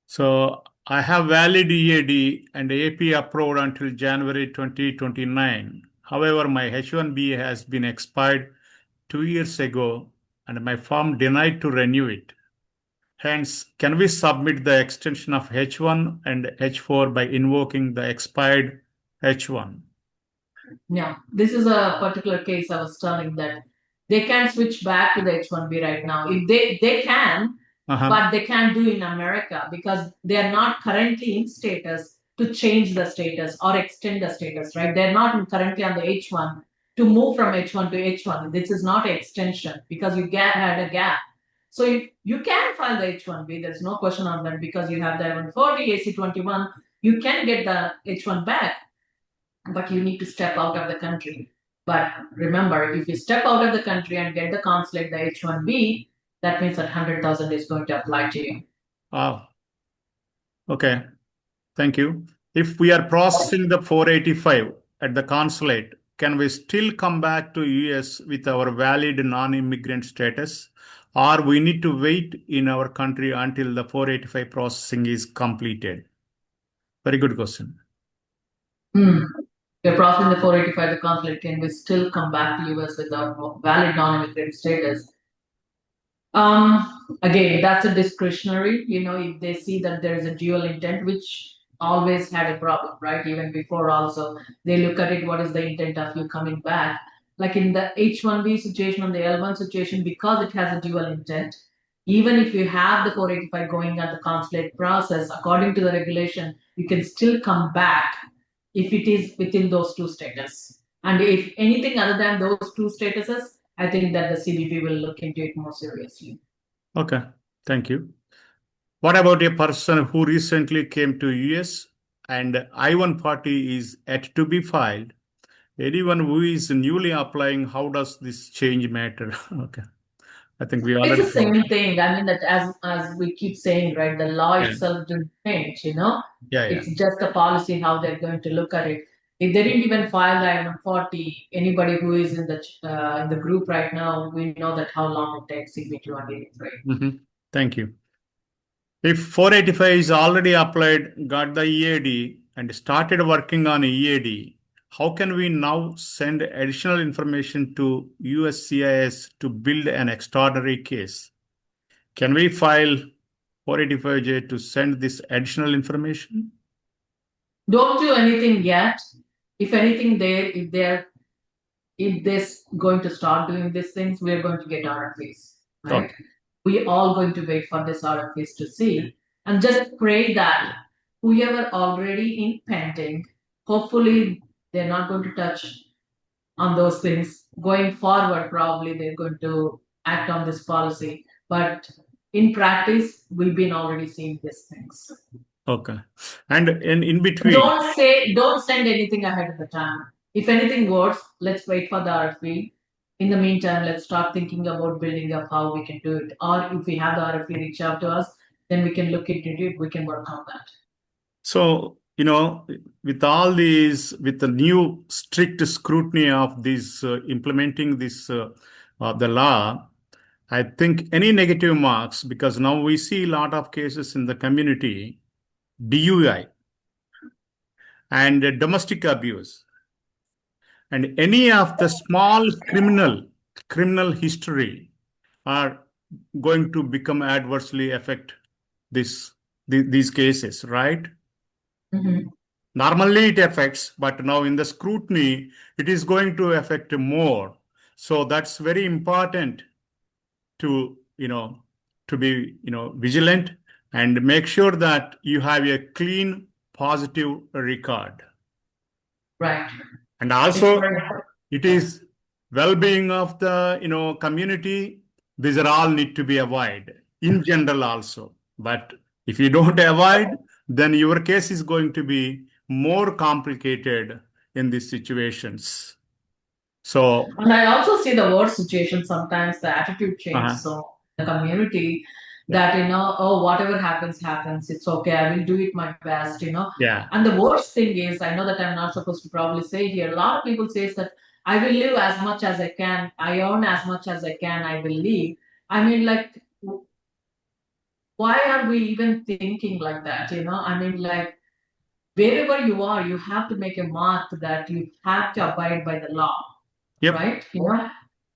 Speaker 1: So I have valid EAD and AP approved until January 2029. However, my H-1B has been expired 2 years ago and my firm denied to renew it. Hence, can we submit the extension of H1 and H4 by invoking the expired H1?
Speaker 2: Yeah, this is a particular case I was telling that they can switch back to the H-1B right now. If they can, but they can't do in America because they are not currently in status to change the status or extend the status, right? They're not currently on the H1 to move from H1 to H1. This is not an extension because you had a gap. So you can file the H-1B. There's no question on that because you have the 140, AC-21. You can get the H-1 back, but you need to step out of the country. But remember, if you step out of the country and get the consulate, the H-1B, that means that 100,000 is going to apply to you.
Speaker 1: Wow. Okay. Thank you. If we are processing the 485 at the consulate, can we still come back to US with our valid non-immigrant status, or we need to wait in our country until the 485 processing is completed? Very good question.
Speaker 2: We're processing the 485, the consulate, can we still come back to US with our valid non-immigrant status? Again, that's a discretionary, if they see that there is a dual intent, which always had a problem, right? Even before also, they look at it, what is the intent of you coming back? Like in the H-1B situation and the L-1 situation, because it has a dual intent, even if you have the 485 going at the consulate process, according to the regulation, you can still come back if it is within those two status. And if anything other than those two statuses, I think that the CBP will look into it more seriously.
Speaker 1: Okay, thank you. What about a person who recently came to US and I-140 is yet to be filed? Anyone who is newly applying, how does this change matter? Okay, I think we
Speaker 2: It's
Speaker 1: already
Speaker 2: the same thing. I mean that as we keep saying, right? The law
Speaker 1: yeah.
Speaker 2: itself didn't change.
Speaker 1: Yeah.
Speaker 2: It's just a policy how they're going to look at it. If they didn't even file the I-140, anybody who is in the group right now, we know that how long it takes CB283.
Speaker 1: Thank you. If 485 is already applied, got the EAD, and started working on EAD, how can we now send additional information to USCIS to build an extraordinary case? Can we file 485J to send this additional information?
Speaker 2: Don't do anything yet. If anything, if they're going to start doing these things, we're going to get RFPs, right?
Speaker 1: Okay.
Speaker 2: We all going to wait for this RFPs to see and just pray that whoever already in pending, hopefully they're not going to touch on those things. Going forward, probably they're going to act on this policy. But in practice, we've been already seeing these things.
Speaker 1: Okay. And in between.
Speaker 2: Don't send anything ahead of the time. If anything works, let's wait for the RFP. In the meantime, let's start thinking about building up how we can do it. Or if we have the RFP reach out to us, then we can look into it. We can work on that.
Speaker 1: So, with all these, with the new strict scrutiny of this implementing this the law, I think any negative marks, because now we see a lot of cases in the community, DUI and domestic abuse, and any of the small criminal history are going to become adversely affect these cases, right? Normally it affects, but now in the scrutiny, it is going to affect more. So that's very important to, to be, vigilant and make sure that you have a clean, positive record.
Speaker 2: Right.
Speaker 1: And also, it is well-being of the, community. These are all need to be avoided in general also. But if you don't avoid, then your case is going to be more complicated in these situations. So,
Speaker 2: and I also see the worst situation sometimes the attitude changes. So the community that oh, whatever happens, it's okay. I will do it my best.
Speaker 1: Yeah.
Speaker 2: And the worst thing is, I know that I'm not supposed to probably say here. A lot of people says that I will live as much as I can. I earn as much as I can. I will leave. I mean, like, why are we even thinking like that? I mean, like, wherever you are, you have to make a mark that you have to abide by the law.
Speaker 1: Yep.
Speaker 2: Right?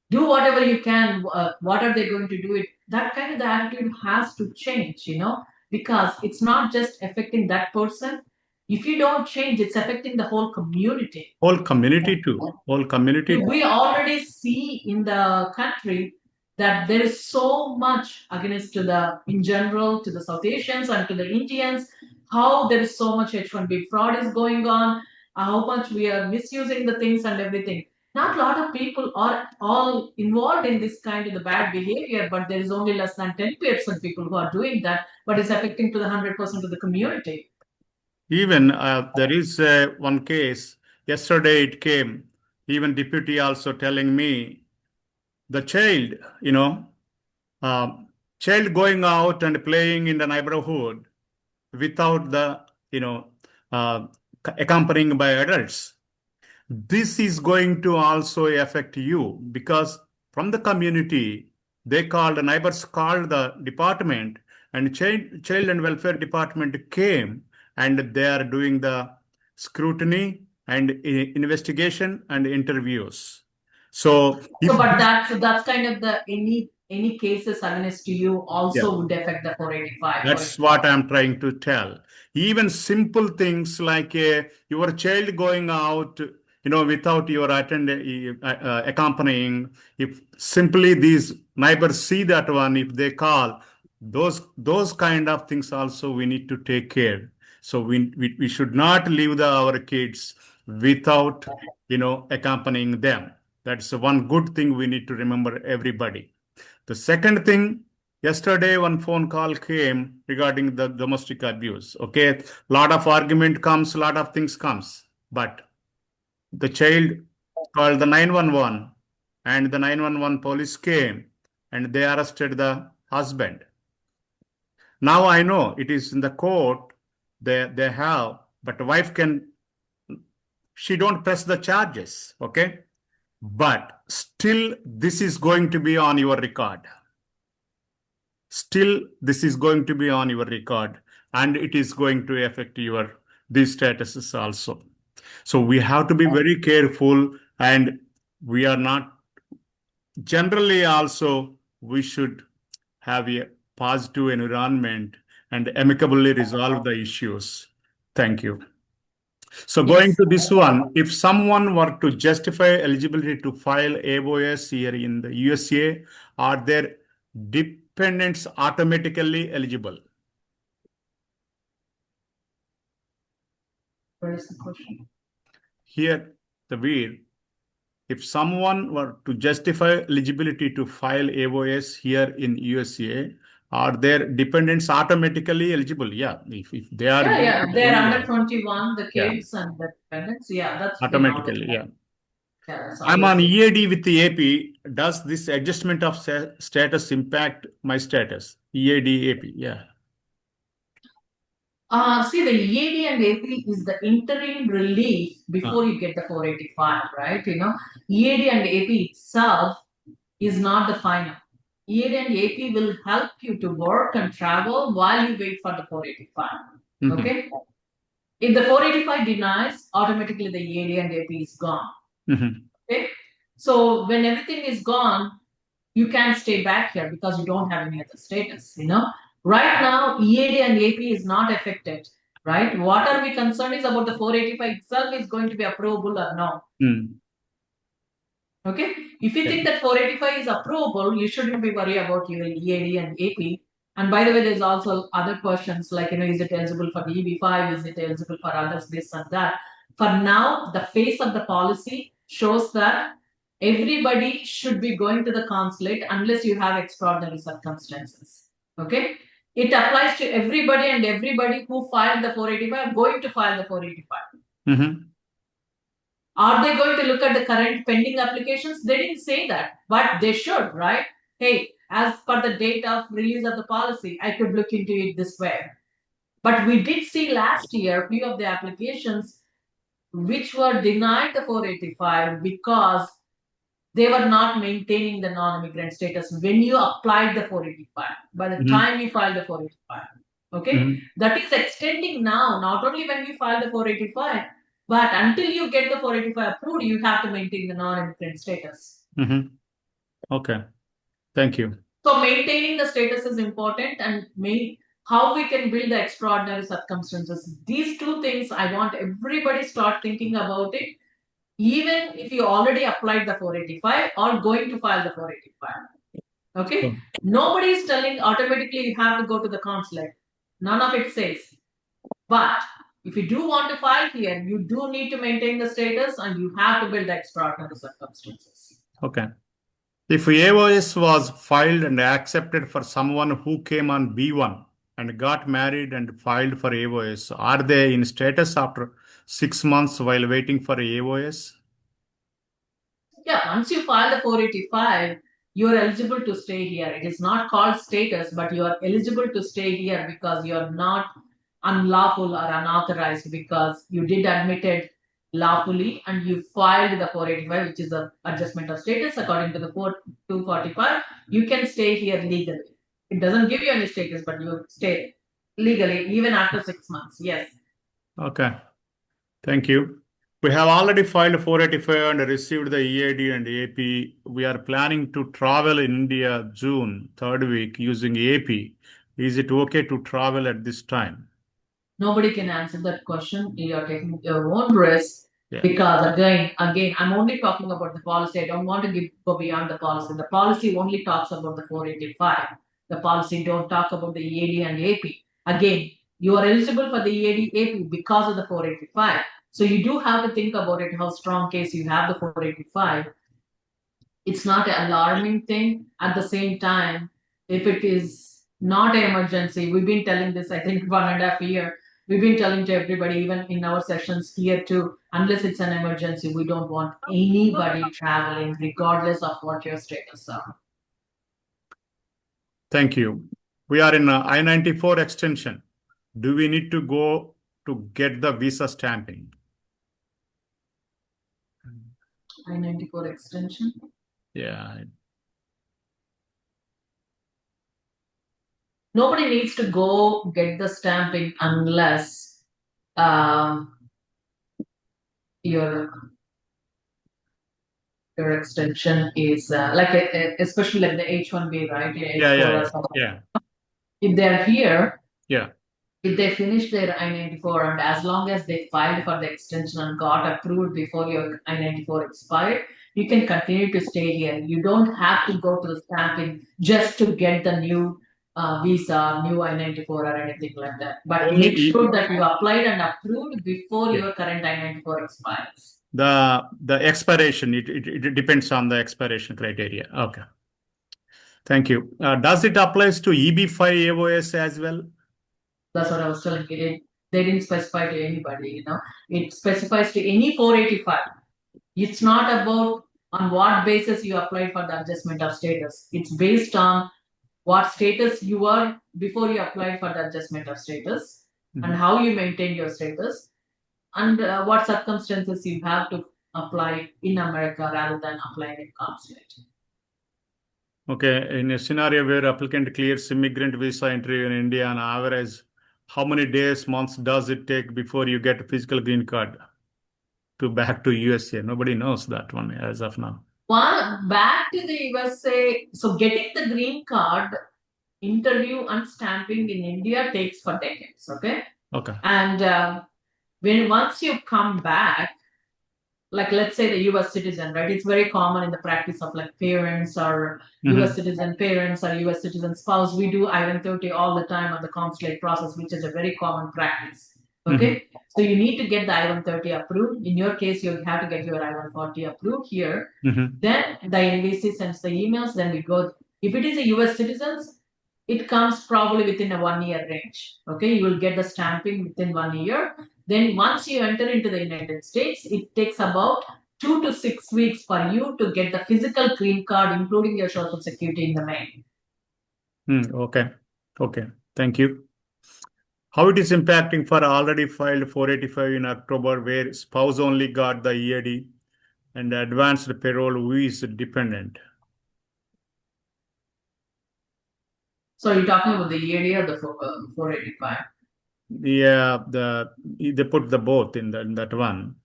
Speaker 2: Do whatever you can. What are they going to do? It that kind of the attitude has to change. Because it's not just affecting that person. If you don't change, it's affecting the whole community.
Speaker 1: Whole community too. Whole community.
Speaker 2: We already see in the country that there is so much against to the in general to the South Asians and to the Indians, how there is so much H-1B fraud is going on, how much we are misusing the things and everything. Not a lot of people are all involved in this kind of the bad behavior, but there is only less than 10% people who are doing that, but it's affecting to the 100% of the community.
Speaker 1: Even there is one case, yesterday it came, even deputy also telling me, the child, child going out and playing in the neighborhood without the, you know, uh, accompanying by adults. This is going to also affect you because from the community, the neighbors called the department, and child and welfare department came, and they are doing the scrutiny and investigation and interviews. So if
Speaker 2: So, but that's kind of the any cases against you
Speaker 1: yeah,
Speaker 2: also would affect the 485.
Speaker 1: that's what I'm trying to tell. Even simple things like your child going out, without your accompanying. If simply these neighbors see that one, if they call, those kind of things also we need to take care. So we should not leave our kids without, accompanying them. That's one good thing we need to remember, everybody. The second thing, yesterday one phone call came regarding the domestic abuse. Okay, lot of argument comes, lot of things comes, but the child called the 911, and the 911 police came and they arrested the husband. Now I know it is in the court, they have, but wife she don't press the charges. Okay, but still this is going to be on your record. Still this is going to be on your record, and it is going to affect your these statuses also. So we have to be very careful, and we are not generally also we should have a positive environment and amicably resolve the issues. Thank you. So going
Speaker 2: Yes.
Speaker 1: to this one, if someone were to justify eligibility to file AOS here in the USA, are their dependents automatically eligible?
Speaker 2: Where is the question?
Speaker 1: Here, the Veer, if someone were to justify eligibility to file AOS here in USA, are their dependents automatically eligible? Yeah, if they are
Speaker 2: Yeah,
Speaker 1: going
Speaker 2: yeah.
Speaker 1: to
Speaker 2: They're
Speaker 1: do
Speaker 2: under
Speaker 1: that,
Speaker 2: 21, the
Speaker 1: yeah,
Speaker 2: kids and the dependents. Yeah, that's been always.
Speaker 1: automatically, yeah.
Speaker 2: Yeah, that's
Speaker 1: I'm
Speaker 2: always
Speaker 1: on
Speaker 2: been.
Speaker 1: EAD with the AP. Does this adjustment of status impact my status? EAD, AP, yeah.
Speaker 2: See, the EAD and AP is the interim relief before
Speaker 1: Ah.
Speaker 2: you get the 485, right? EAD and AP itself is not the final. EAD and AP will help you to work and travel while you wait for the 485.
Speaker 1: Mhm.
Speaker 2: Okay? If the 485 denies, automatically the EAD and AP is gone.
Speaker 1: Mhm.
Speaker 2: Okay? So when everything is gone, you can't stay back here because you don't have any other status. Right now, EAD and AP is not affected, right? What are we concerned is about the 485 itself is going to be approvable or no.
Speaker 1: Mm.
Speaker 2: Okay? If you
Speaker 1: Yeah.
Speaker 2: think that 485 is approvable, you shouldn't be worried about your EAD and AP. And by the way, there's also other questions like, is it eligible for the EB5? Is it eligible for others, this and that? For now, the face of the policy shows that everybody should be going to the consulate unless you have extraordinary circumstances. Okay? It applies to everybody, and everybody who filed the 485 are going to file the 485.
Speaker 1: Mm-hmm.
Speaker 2: Are they going to look at the current pending applications? They didn't say that, but they should, right? Hey, as per the date of release of the policy, I could look into it this way. But we did see last year a few of the applications which were denied the 485 because they were not maintaining the non-immigrant status when you applied the 485. By the
Speaker 1: Mm-hmm.
Speaker 2: time you filed the 485, okay,
Speaker 1: Mm-hmm.
Speaker 2: that is extending now. Not only when you file the 485, but until you get the 485 approved, you have to maintain the non-immigrant status.
Speaker 1: Mm-hmm. Okay. Thank you.
Speaker 2: So maintaining the status is important, and how we can build the extraordinary circumstances. These two things, I want everybody start thinking about it. Even if you already applied the 485 or going to file the 485. Okay?
Speaker 1: So,
Speaker 2: Nobody is telling automatically you have to go to the consulate. None of it says. But if you do want to file here, you do need to maintain the status and you have to build the extraordinary circumstances.
Speaker 1: okay. If AOS was filed and accepted for someone who came on B1 and got married and filed for AOS, are they in status after 6 months while waiting for AOS?
Speaker 2: Yeah, once you file the 485, you are eligible to stay here. It is not called status, but you are eligible to stay here because you are not unlawful or unauthorized, because you did admit it lawfully and you filed the 485, which is the adjustment of status according to the 245. You can stay here legally. It doesn't give you any status, but you stay legally even after 6 months. Yes.
Speaker 1: Okay. Thank you. We have already filed 485 and received the EAD and AP. We are planning to travel in India June 3rd week using AP. Is it okay to travel at this time?
Speaker 2: Nobody can answer that question. You are taking your own risk.
Speaker 1: Yeah.
Speaker 2: Because again, I'm only talking about the policy. I don't want to go beyond the policy. The policy only talks about the 485. The policy don't talk about the EAD and AP. Again, you are eligible for the EAD AP because of the 485. So you do have to think about it, how strong case you have the 485. It's not an alarming thing. At the same time, if it is not an emergency, we've been telling this, I think, 1.5 years. We've been telling to everybody, even in our sessions here too, unless it's an emergency, we don't want anybody traveling, regardless of what your status are.
Speaker 1: Thank you. We are in I-94 extension. Do we need to go to get the visa stamping?
Speaker 2: I-94 extension?
Speaker 1: Yeah.
Speaker 2: Nobody needs to go get the stamping unless your extension is especially like the H-1B, right?
Speaker 1: Yeah.
Speaker 2: If they're here,
Speaker 1: Yeah.
Speaker 2: if they finish their I-94 and as long as they filed for the extension and got approved before your I-94 expired, you can continue to stay here. You don't have to go to the stamping just to get the new visa, new I-94 or anything like that. But make sure that you applied and approved before your current I-94 expires.
Speaker 1: The expiration, it depends on the expiration criteria. Okay. Thank you. Does it applies to EB5 AOS as well?
Speaker 2: That's what I was telling you. They didn't specify to anybody, It specifies to any 485. It's not about on what basis you applied for the adjustment of status. It's based on what status you were before you applied for the adjustment of status, and how you maintain your status, and what circumstances you have to apply in America rather than applying in consulate.
Speaker 1: Okay, in a scenario where applicant clears immigrant visa entry in India on average, how many days, months does it take before you get a physical green card to back to USA? Nobody knows that one as of now.
Speaker 2: Back to the USA. So getting the green card, interview and stamping in India takes for decades. Okay. And once you come back, like let's say the US citizen, right? It's very common in the practice of like parents or US citizen parents or US citizen spouse. We do I-130 all the time on the consulate process, which is a very common practice. Okay. So you need to get the I-130 approved. In your case, you have to get your I-140 approved here. Then the NVC sends the emails, then we go. If it is a US citizens, it comes probably within a 1 year range. Okay. You will get the stamping within 1 year. Then once you enter into the United States, it takes about 2 to 6 weeks for you to get the physical green card, including your social security in the mail.
Speaker 1: Okay. Thank you. How it is impacting for already filed 485 in October, where spouse only got the EAD and advanced payroll who is dependent?
Speaker 2: So you're talking about the EAD or the 485?
Speaker 1: Yeah, they put the both in that one.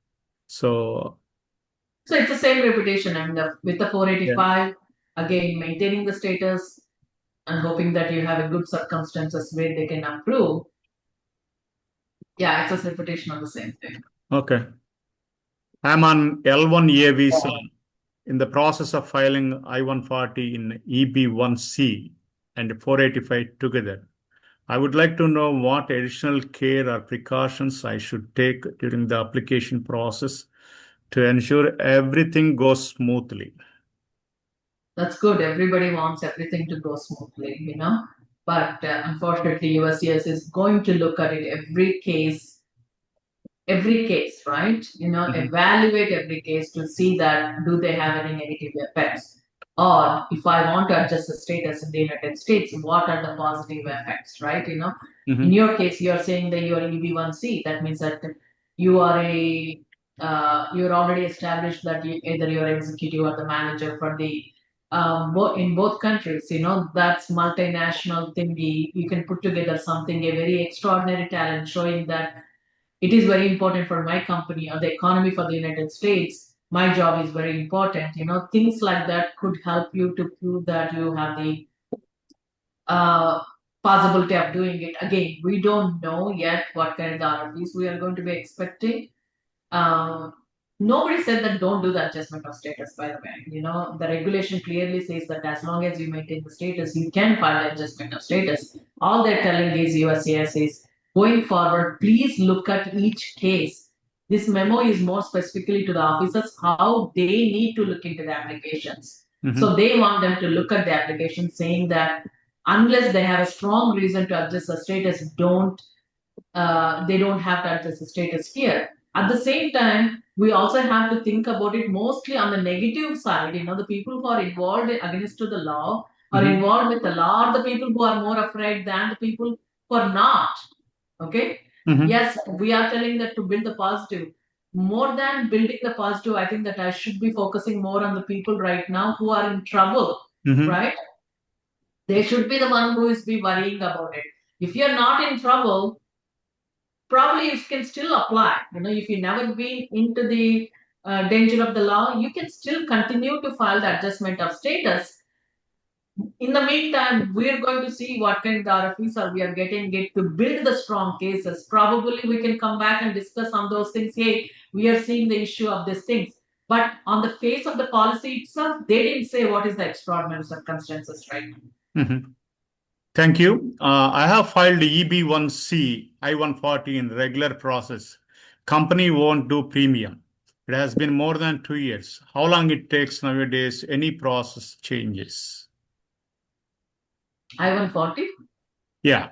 Speaker 1: So
Speaker 2: it's the same reputation, and with the 485, again maintaining the status and hoping that you have a good circumstances where they can approve. Yeah, it's a reputation of the same thing.
Speaker 1: Okay. I'm on L1A visa in the process of filing I-140 in EB1C and 485 together. I would like to know what additional care or precautions I should take during the application process to ensure everything goes smoothly.
Speaker 2: That's good. Everybody wants everything to go smoothly, But unfortunately, USCIS is going to look at it every case, right? Evaluate every case to see that do they have any negative effects or if I want to adjust the status in the United States, what are the positive effects, right? In your case, you're saying that you're EB1C. That means that you are you're already established that either you're executive or the manager for the in both countries. That's multinational thingy. You can put together something, a very extraordinary talent, showing that it is very important for my company or the economy for the United States. My job is very important. Things like that could help you to prove that you have the uh, possibility of doing it. Again, we don't know yet what kind of RFPs we are going to be expecting. Um, Nobody said that don't do the adjustment of status, by the way. The regulation clearly says that as long as you maintain the status, you can file the adjustment of status. All they're telling is USCIS is going forward, please look at each case. This memo is more specifically to the officers how they need to look into the applications. So they want them to look at the application saying that unless they have a strong reason to adjust the status, they don't have to adjust the status here. At the same time, we also have to think about it mostly on the negative side. The people who are involved against to the law or involved with the law are the people who are more afraid than the people who are not. Okay? Yes, we are telling that to build the positive. More than building the positive, I think that I should be focusing more on the people right now who are in trouble, right? They should be the one who is be worrying about it. If you're not in trouble, probably you can still apply. If you never been into the danger of the law, you can still continue to file the adjustment of status. In the meantime, we're going to see what kind of RFPs are we are getting it to build the strong cases. Probably we can come back and discuss on those things. Hey, we are seeing the issue of these things. But on the face of the policy itself, they didn't say what is the extraordinary circumstances right now.
Speaker 1: Thank you. I have filed EB1C I-140 in regular process. Company won't do premium. It has been more than 2 years. How long it takes nowadays? Any process changes?
Speaker 2: I-140?
Speaker 1: Yeah.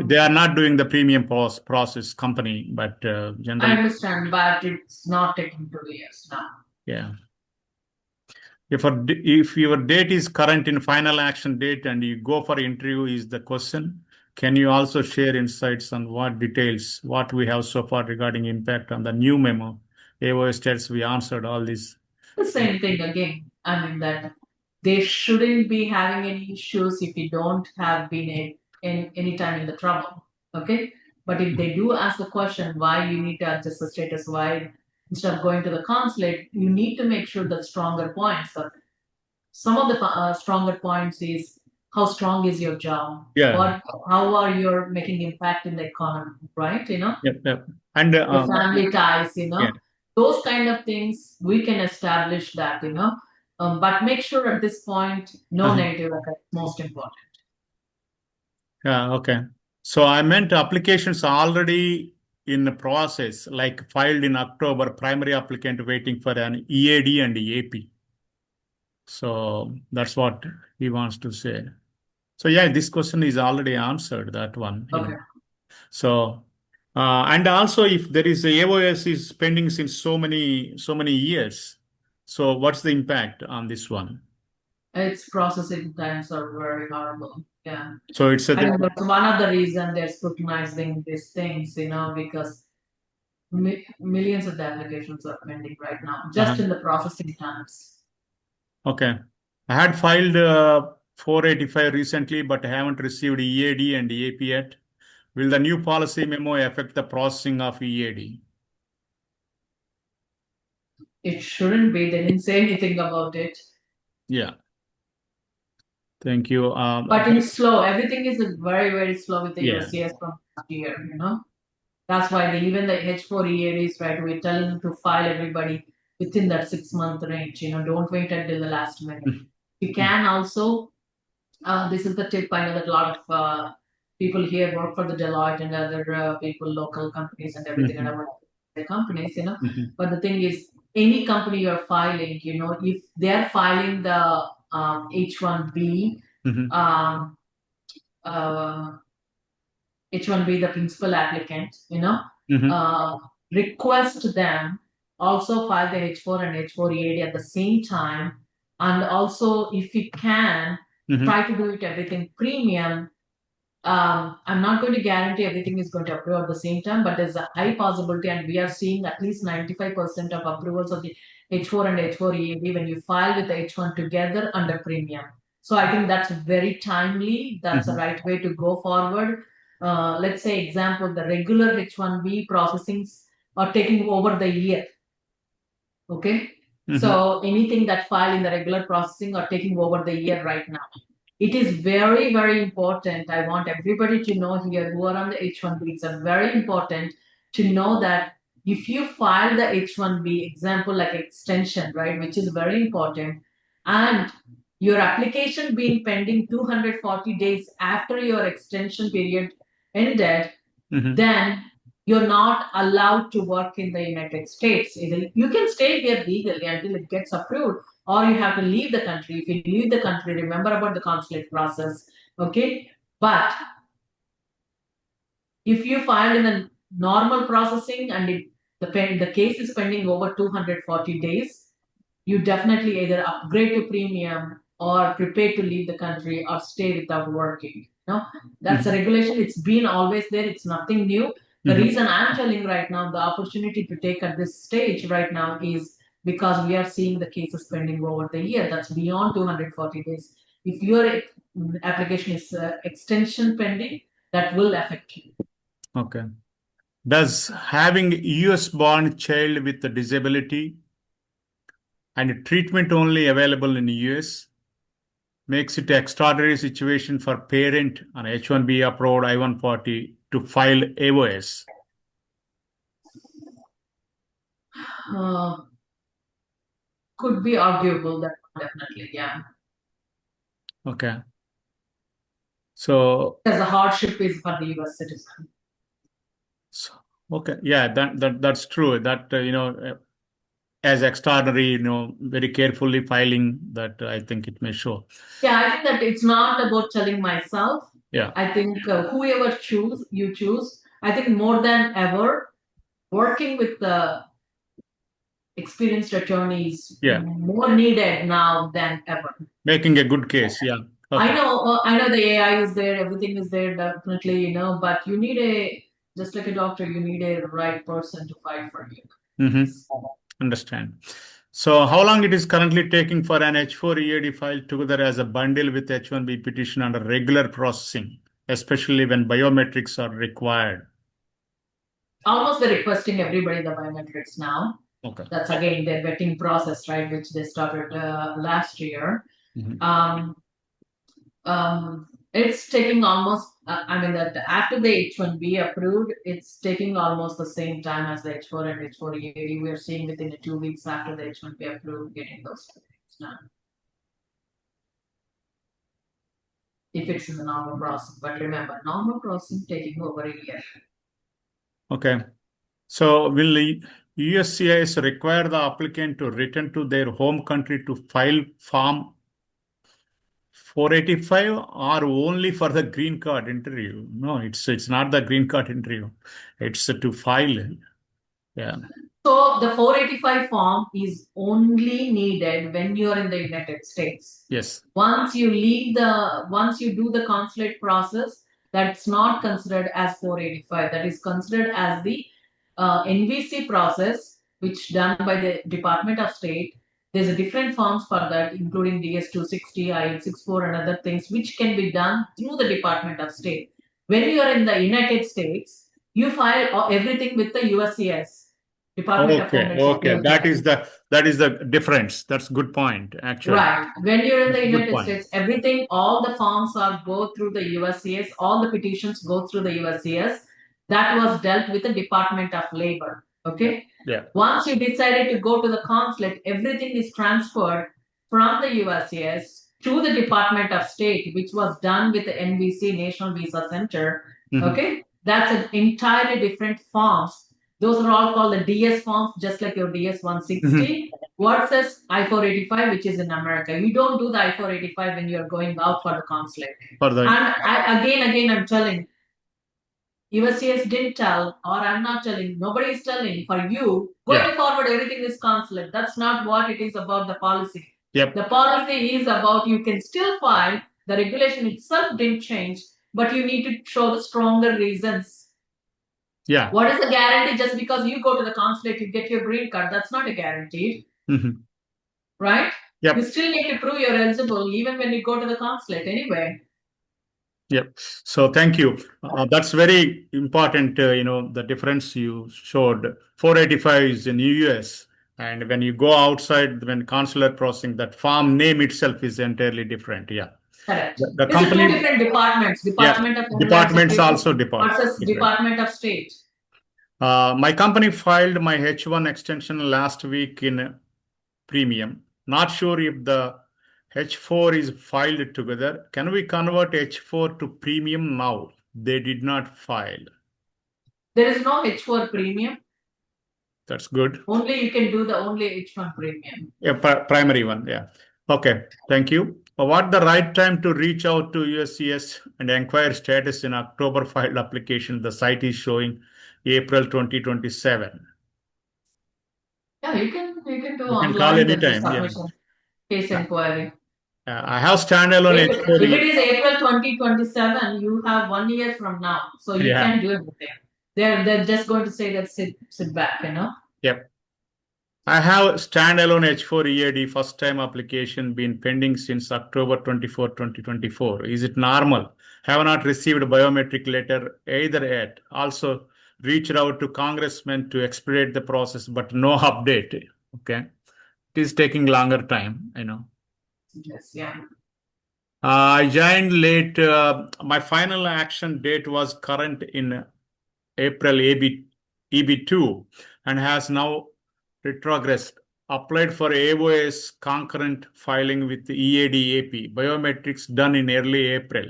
Speaker 1: They are not doing the premium process company, but generally.
Speaker 2: I understand, but it's not taking 2 years now.
Speaker 1: Yeah. If your date is current in final action date and you go for interview is the question, can you also share insights on what we have so far regarding impact on the new memo? AOS states we answered all this.
Speaker 2: The same thing again. I mean that they shouldn't be having any issues if you don't have been in any time in the trouble. Okay? But if they do ask the question why you need to adjust the status, why instead of going to the consulate, you need to make sure that stronger points. Some of the stronger points is how strong is your job?
Speaker 1: Yeah.
Speaker 2: How are you making impact in the economy, right?
Speaker 1: Yep. And
Speaker 2: The family ties,
Speaker 1: yeah.
Speaker 2: those kind of things we can establish that, but make sure at this point no negative effect, most important.
Speaker 1: Yeah, okay. So I meant applications already in the process, like filed in October, primary applicant waiting for an EAD and AP. So that's what he wants to say. So yeah, this question is already answered, that one.
Speaker 2: Okay.
Speaker 1: So and also if there is a AOS is pending since so many years, so what's the impact on this one?
Speaker 2: Its processing times are very horrible. Yeah.
Speaker 1: So it's
Speaker 2: I think that's one of the reasons they're scrutinizing these things, because millions of the applications are pending right now, just in the processing times.
Speaker 1: Okay. I had filed 485 recently, but I haven't received EAD and AP yet. Will the new policy memo affect the processing of EAD?
Speaker 2: It shouldn't be. They didn't say anything about it.
Speaker 1: Yeah. Thank you.
Speaker 2: But it's slow. Everything is very, very slow with the
Speaker 1: Yeah.
Speaker 2: USCIS from last year, That's why even the H4 EADs, right, we're telling them to file everybody within that 6-month range, don't wait until the last minute. You can also, this is the tip, I know that a lot of people here work for the Deloitte and other people, local companies and everything, and I work for the companies, But the thing is, any company you're filing, if they're filing the H-1B, H-1B, the principal applicant, request them also file the H4 and H4 EAD at the same time. And also, if you can, try to do it everything premium. I'm not going to guarantee everything is going to approve at the same time, but there's a high possibility, and we are seeing at least 95% of approvals of the H4 and H4 EAD when you file with the H1 together under premium. So I think that's very timely. That's the right way to go forward. Let's say, example, the regular H1B processings are taking over the year. Okay. So anything that file in the regular processing are taking over the year right now. It is very, very important. I want everybody to know here who are on the H-1B. It's very important to know that if you file the H-1B, example like extension, right, which is very important, and your application being pending 240 days after your extension period ended, then you're not allowed to work in the United States. You can stay here legally until it gets approved, or you have to leave the country. If you leave the country, remember about the consulate process. Okay. But if you file in a normal processing and the case is pending over 240 days, you definitely either upgrade to premium or prepare to leave the country or stay without working. That's a regulation. It's been always there. It's nothing new. The reason I'm telling right now, the opportunity to take at this stage right now is because we are seeing the cases pending over the year. That's beyond 240 days. If your application is extension pending, that will affect you.
Speaker 1: Okay. Does having US-born child with a disability and treatment only available in the US makes it an extraordinary situation for parent on H-1B approved I-140 to file AOS?
Speaker 2: Could be arguable, that definitely, yeah.
Speaker 1: Okay. So
Speaker 2: because the hardship is for the US citizen.
Speaker 1: So, okay, yeah, that's true. That as extraordinary, very carefully filing that I think it may show.
Speaker 2: Yeah, I think that it's not about telling myself.
Speaker 1: Yeah.
Speaker 2: I think whoever you choose, I think more than ever, working with the experienced attorneys more needed now than ever.
Speaker 1: Making a good case, yeah. Okay.
Speaker 2: I know the AI is there, everything is there, definitely, but you need just like a doctor, you need a right person to fight for you.
Speaker 1: Understand. So how long it is currently taking for an H4 EAD file together as a bundle with H1B petition under regular processing, especially when biometrics are required?
Speaker 2: Almost they're requesting everybody the biometrics now.
Speaker 1: Okay.
Speaker 2: That's again their vetting process, right, which they started last year. It's taking almost, that after the H1B approved, it's taking almost the same time as the H4 and H4 EAD. We're seeing within 2 weeks after the H1B approved, getting those things done. If it's in the normal process, but remember, normal processing taking over a year.
Speaker 1: Okay. So will the USCIS require the applicant to return to their home country to file Form 485 or only for the green card interview? No, it's not the green card interview. It's to file. Yeah.
Speaker 2: So the 485 form is only needed when you are in the United States.
Speaker 1: Yes.
Speaker 2: Once you do the consulate process, that's not considered as 485. That is considered as the NVC process, which done by the Department of State. There's a different forms for that, including DS-260, IL-64, and other things, which can be done through the Department of State. When you are in the United States, you file everything with the USCIS. Department of Homeland
Speaker 1: Okay. That is the difference. That's a good point, actually.
Speaker 2: Right. When you're in the United States, everything, all the forms go through the USCIS, all the petitions go through the USCIS. That was dealt with the Department of Labor. Okay.
Speaker 1: Yeah.
Speaker 2: Once you decided to go to the consulate, everything is transferred from the USCIS to the Department of State, which was done with the NVC, National Visa Center. Okay. That's an entirely different forms. Those are all called the DS forms, just like your DS-160 versus I-485, which is in America. You don't do the I-485 when you're going out for the consulate. And again, I'm telling, USCIS didn't tell, or I'm not telling, nobody is telling for you,
Speaker 1: Yeah.
Speaker 2: going forward, everything is consulate. That's not what it is about the policy.
Speaker 1: Yep.
Speaker 2: The policy is about you can still file, the regulation itself didn't change, but you need to show the stronger reasons.
Speaker 1: Yeah.
Speaker 2: What is the guarantee just because you go to the consulate, you get your green card? That's not a guarantee, right?
Speaker 1: Yep.
Speaker 2: You still need to prove you're eligible even when you go to the consulate anyway.
Speaker 1: Yep. So thank you. That's very important. The difference you showed. 485 is in US, and when you go outside, when consular processing, that farm name itself is entirely different. Yeah.
Speaker 2: Correct.
Speaker 1: The
Speaker 2: These are two
Speaker 1: company.
Speaker 2: different departments.
Speaker 1: Yeah.
Speaker 2: Department of Homeland
Speaker 1: Departments
Speaker 2: Security
Speaker 1: also different.
Speaker 2: versus Department of State.
Speaker 1: My company filed my H1 extension last week in premium. Not sure if the H4 is filed together. Can we convert H4 to premium now? They did not file.
Speaker 2: There is no H4 premium.
Speaker 1: That's good.
Speaker 2: Only you can do the only H1 premium.
Speaker 1: Yeah, primary one. Yeah. Okay. Thank you. What the right time to reach out to USCIS and inquire status in October filed application? The site is showing April 2027.
Speaker 2: Yeah, you can do
Speaker 1: You can
Speaker 2: online.
Speaker 1: call
Speaker 2: There's a
Speaker 1: anytime. Yeah.
Speaker 2: submission, case inquiry.
Speaker 1: I have standalone
Speaker 2: If
Speaker 1: H4.
Speaker 2: it is April 2027, you have 1 year from now, so you
Speaker 1: Yeah.
Speaker 2: can't do anything. They're just going to say that sit back,
Speaker 1: Yep. I have standalone H4 EAD first time application been pending since October 24, 2024. Is it normal? Have not received biometric letter either yet. Also reached out to congressmen to expedite the process, but no update. Okay. It is taking longer time,
Speaker 2: Yes, yeah.
Speaker 1: I joined late. My final action date was current in April EB2 and has now retrogressed. Applied for AOS concurrent filing with the EAD AP. Biometrics done in early April.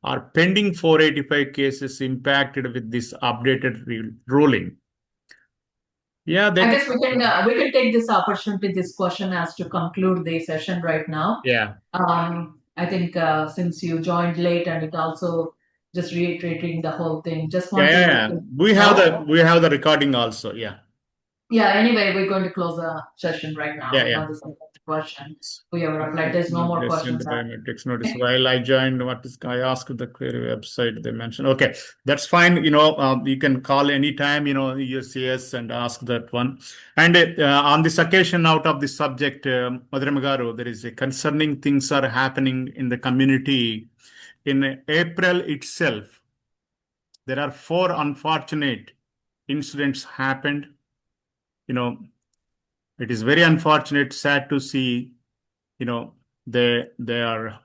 Speaker 1: Are pending 485 cases impacted with this updated ruling? Yeah,
Speaker 2: I guess we can take this opportunity, this question as to conclude the session right now.
Speaker 1: Yeah.
Speaker 2: I think since you joined late and it also just reiterating the whole thing, just want to.
Speaker 1: We have the recording also. Yeah.
Speaker 2: Yeah, anyway, we're going to close the session right now.
Speaker 1: Yeah.
Speaker 2: On this question. Whoever applied, there's no more questions.
Speaker 1: Biometrics notice. While I joined, I asked the query website, they mentioned. Okay, that's fine. You can call anytime, USCIS and ask that one. And on this occasion, out of this subject, Madhurima garu, there is a concerning things are happening in the community. In April itself, there are 4 unfortunate incidents happened. It is very unfortunate, sad to see, they are,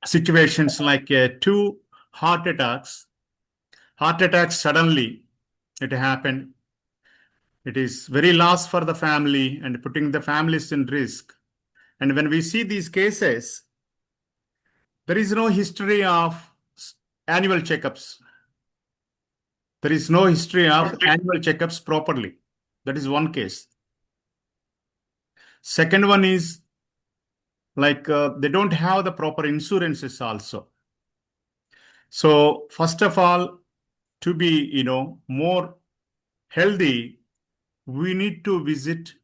Speaker 1: situations like 2 heart attacks. Heart attacks suddenly, it happened. It is very loss for the family and putting the families in risk. And when we see these cases, there is no history of annual checkups. There is no history of annual checkups properly. That is one case. Second one is like they don't have the proper insurances also. So first of all, to be, more healthy, we need to visit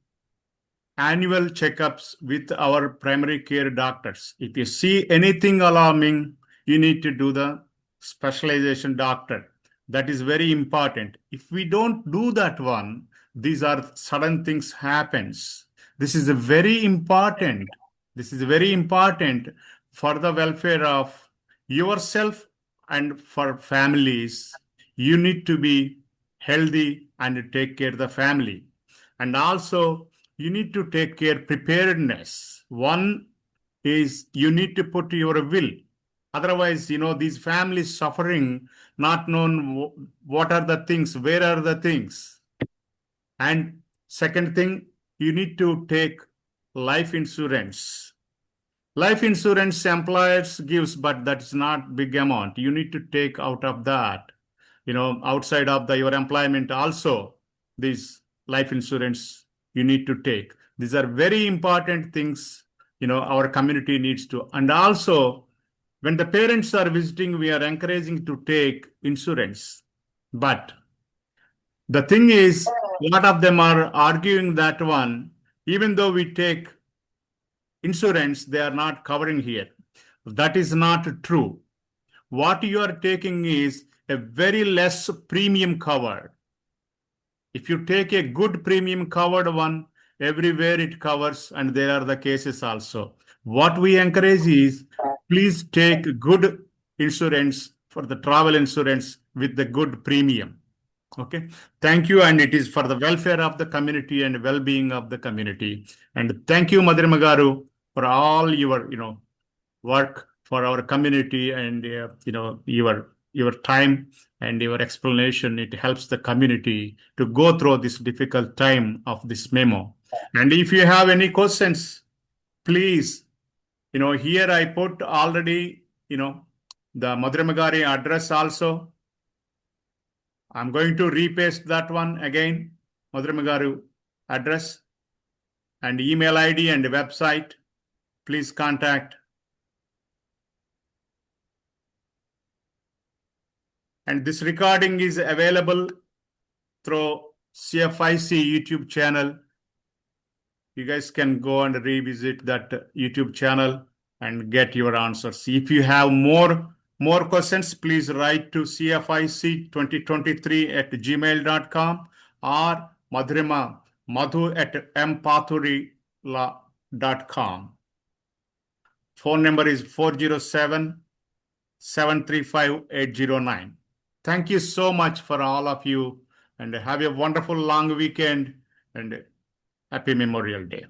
Speaker 1: annual checkups with our primary care doctors. If you see anything alarming, you need to do the specialization doctor. That is very important. If we don't do that one, these are sudden things happens. This is very important. This is very important for the welfare of yourself and for families. You need to be healthy and take care of the family. And also, you need to take care preparedness. One is you need to put your will. Otherwise, these families suffering, not known what are the things, where are the things. And second thing, you need to take life insurance. Life insurance employers gives, but that's not big amount. You need to take out of that, outside of your employment also, this life insurance you need to take. These are very important things, our community needs to. And also, When the parents are visiting, we are encouraging to take insurance. But the thing is, a lot of them are arguing that one, even though we take insurance, they are not covering here. That is not true. What you are taking is a very less premium covered. If you take a good premium covered one, everywhere it covers, and there are the cases also. What we encourage is, please take good insurance for the travel insurance with the good premium. Okay, thank you, and it is for the welfare of the community and well-being of the community. And thank you, Madhurima Garu, for all your work for our community, and your time and your explanation. It helps the community to go through this difficult time of this memo. And if you have any questions, please, here I put already, the Madhurima Garu address also. I'm going to repaste that one again, Madhurima Garu address and email ID and website. Please contact. And this recording is available through CFIC YouTube channel. You guys can go and revisit that YouTube channel and get your answers. If you have more questions, please write to cfic2023@gmail.com or madhu@mpaturi.com. Phone number is 407-735-809. Thank you so much for all of you, and have a wonderful long weekend and happy Memorial Day.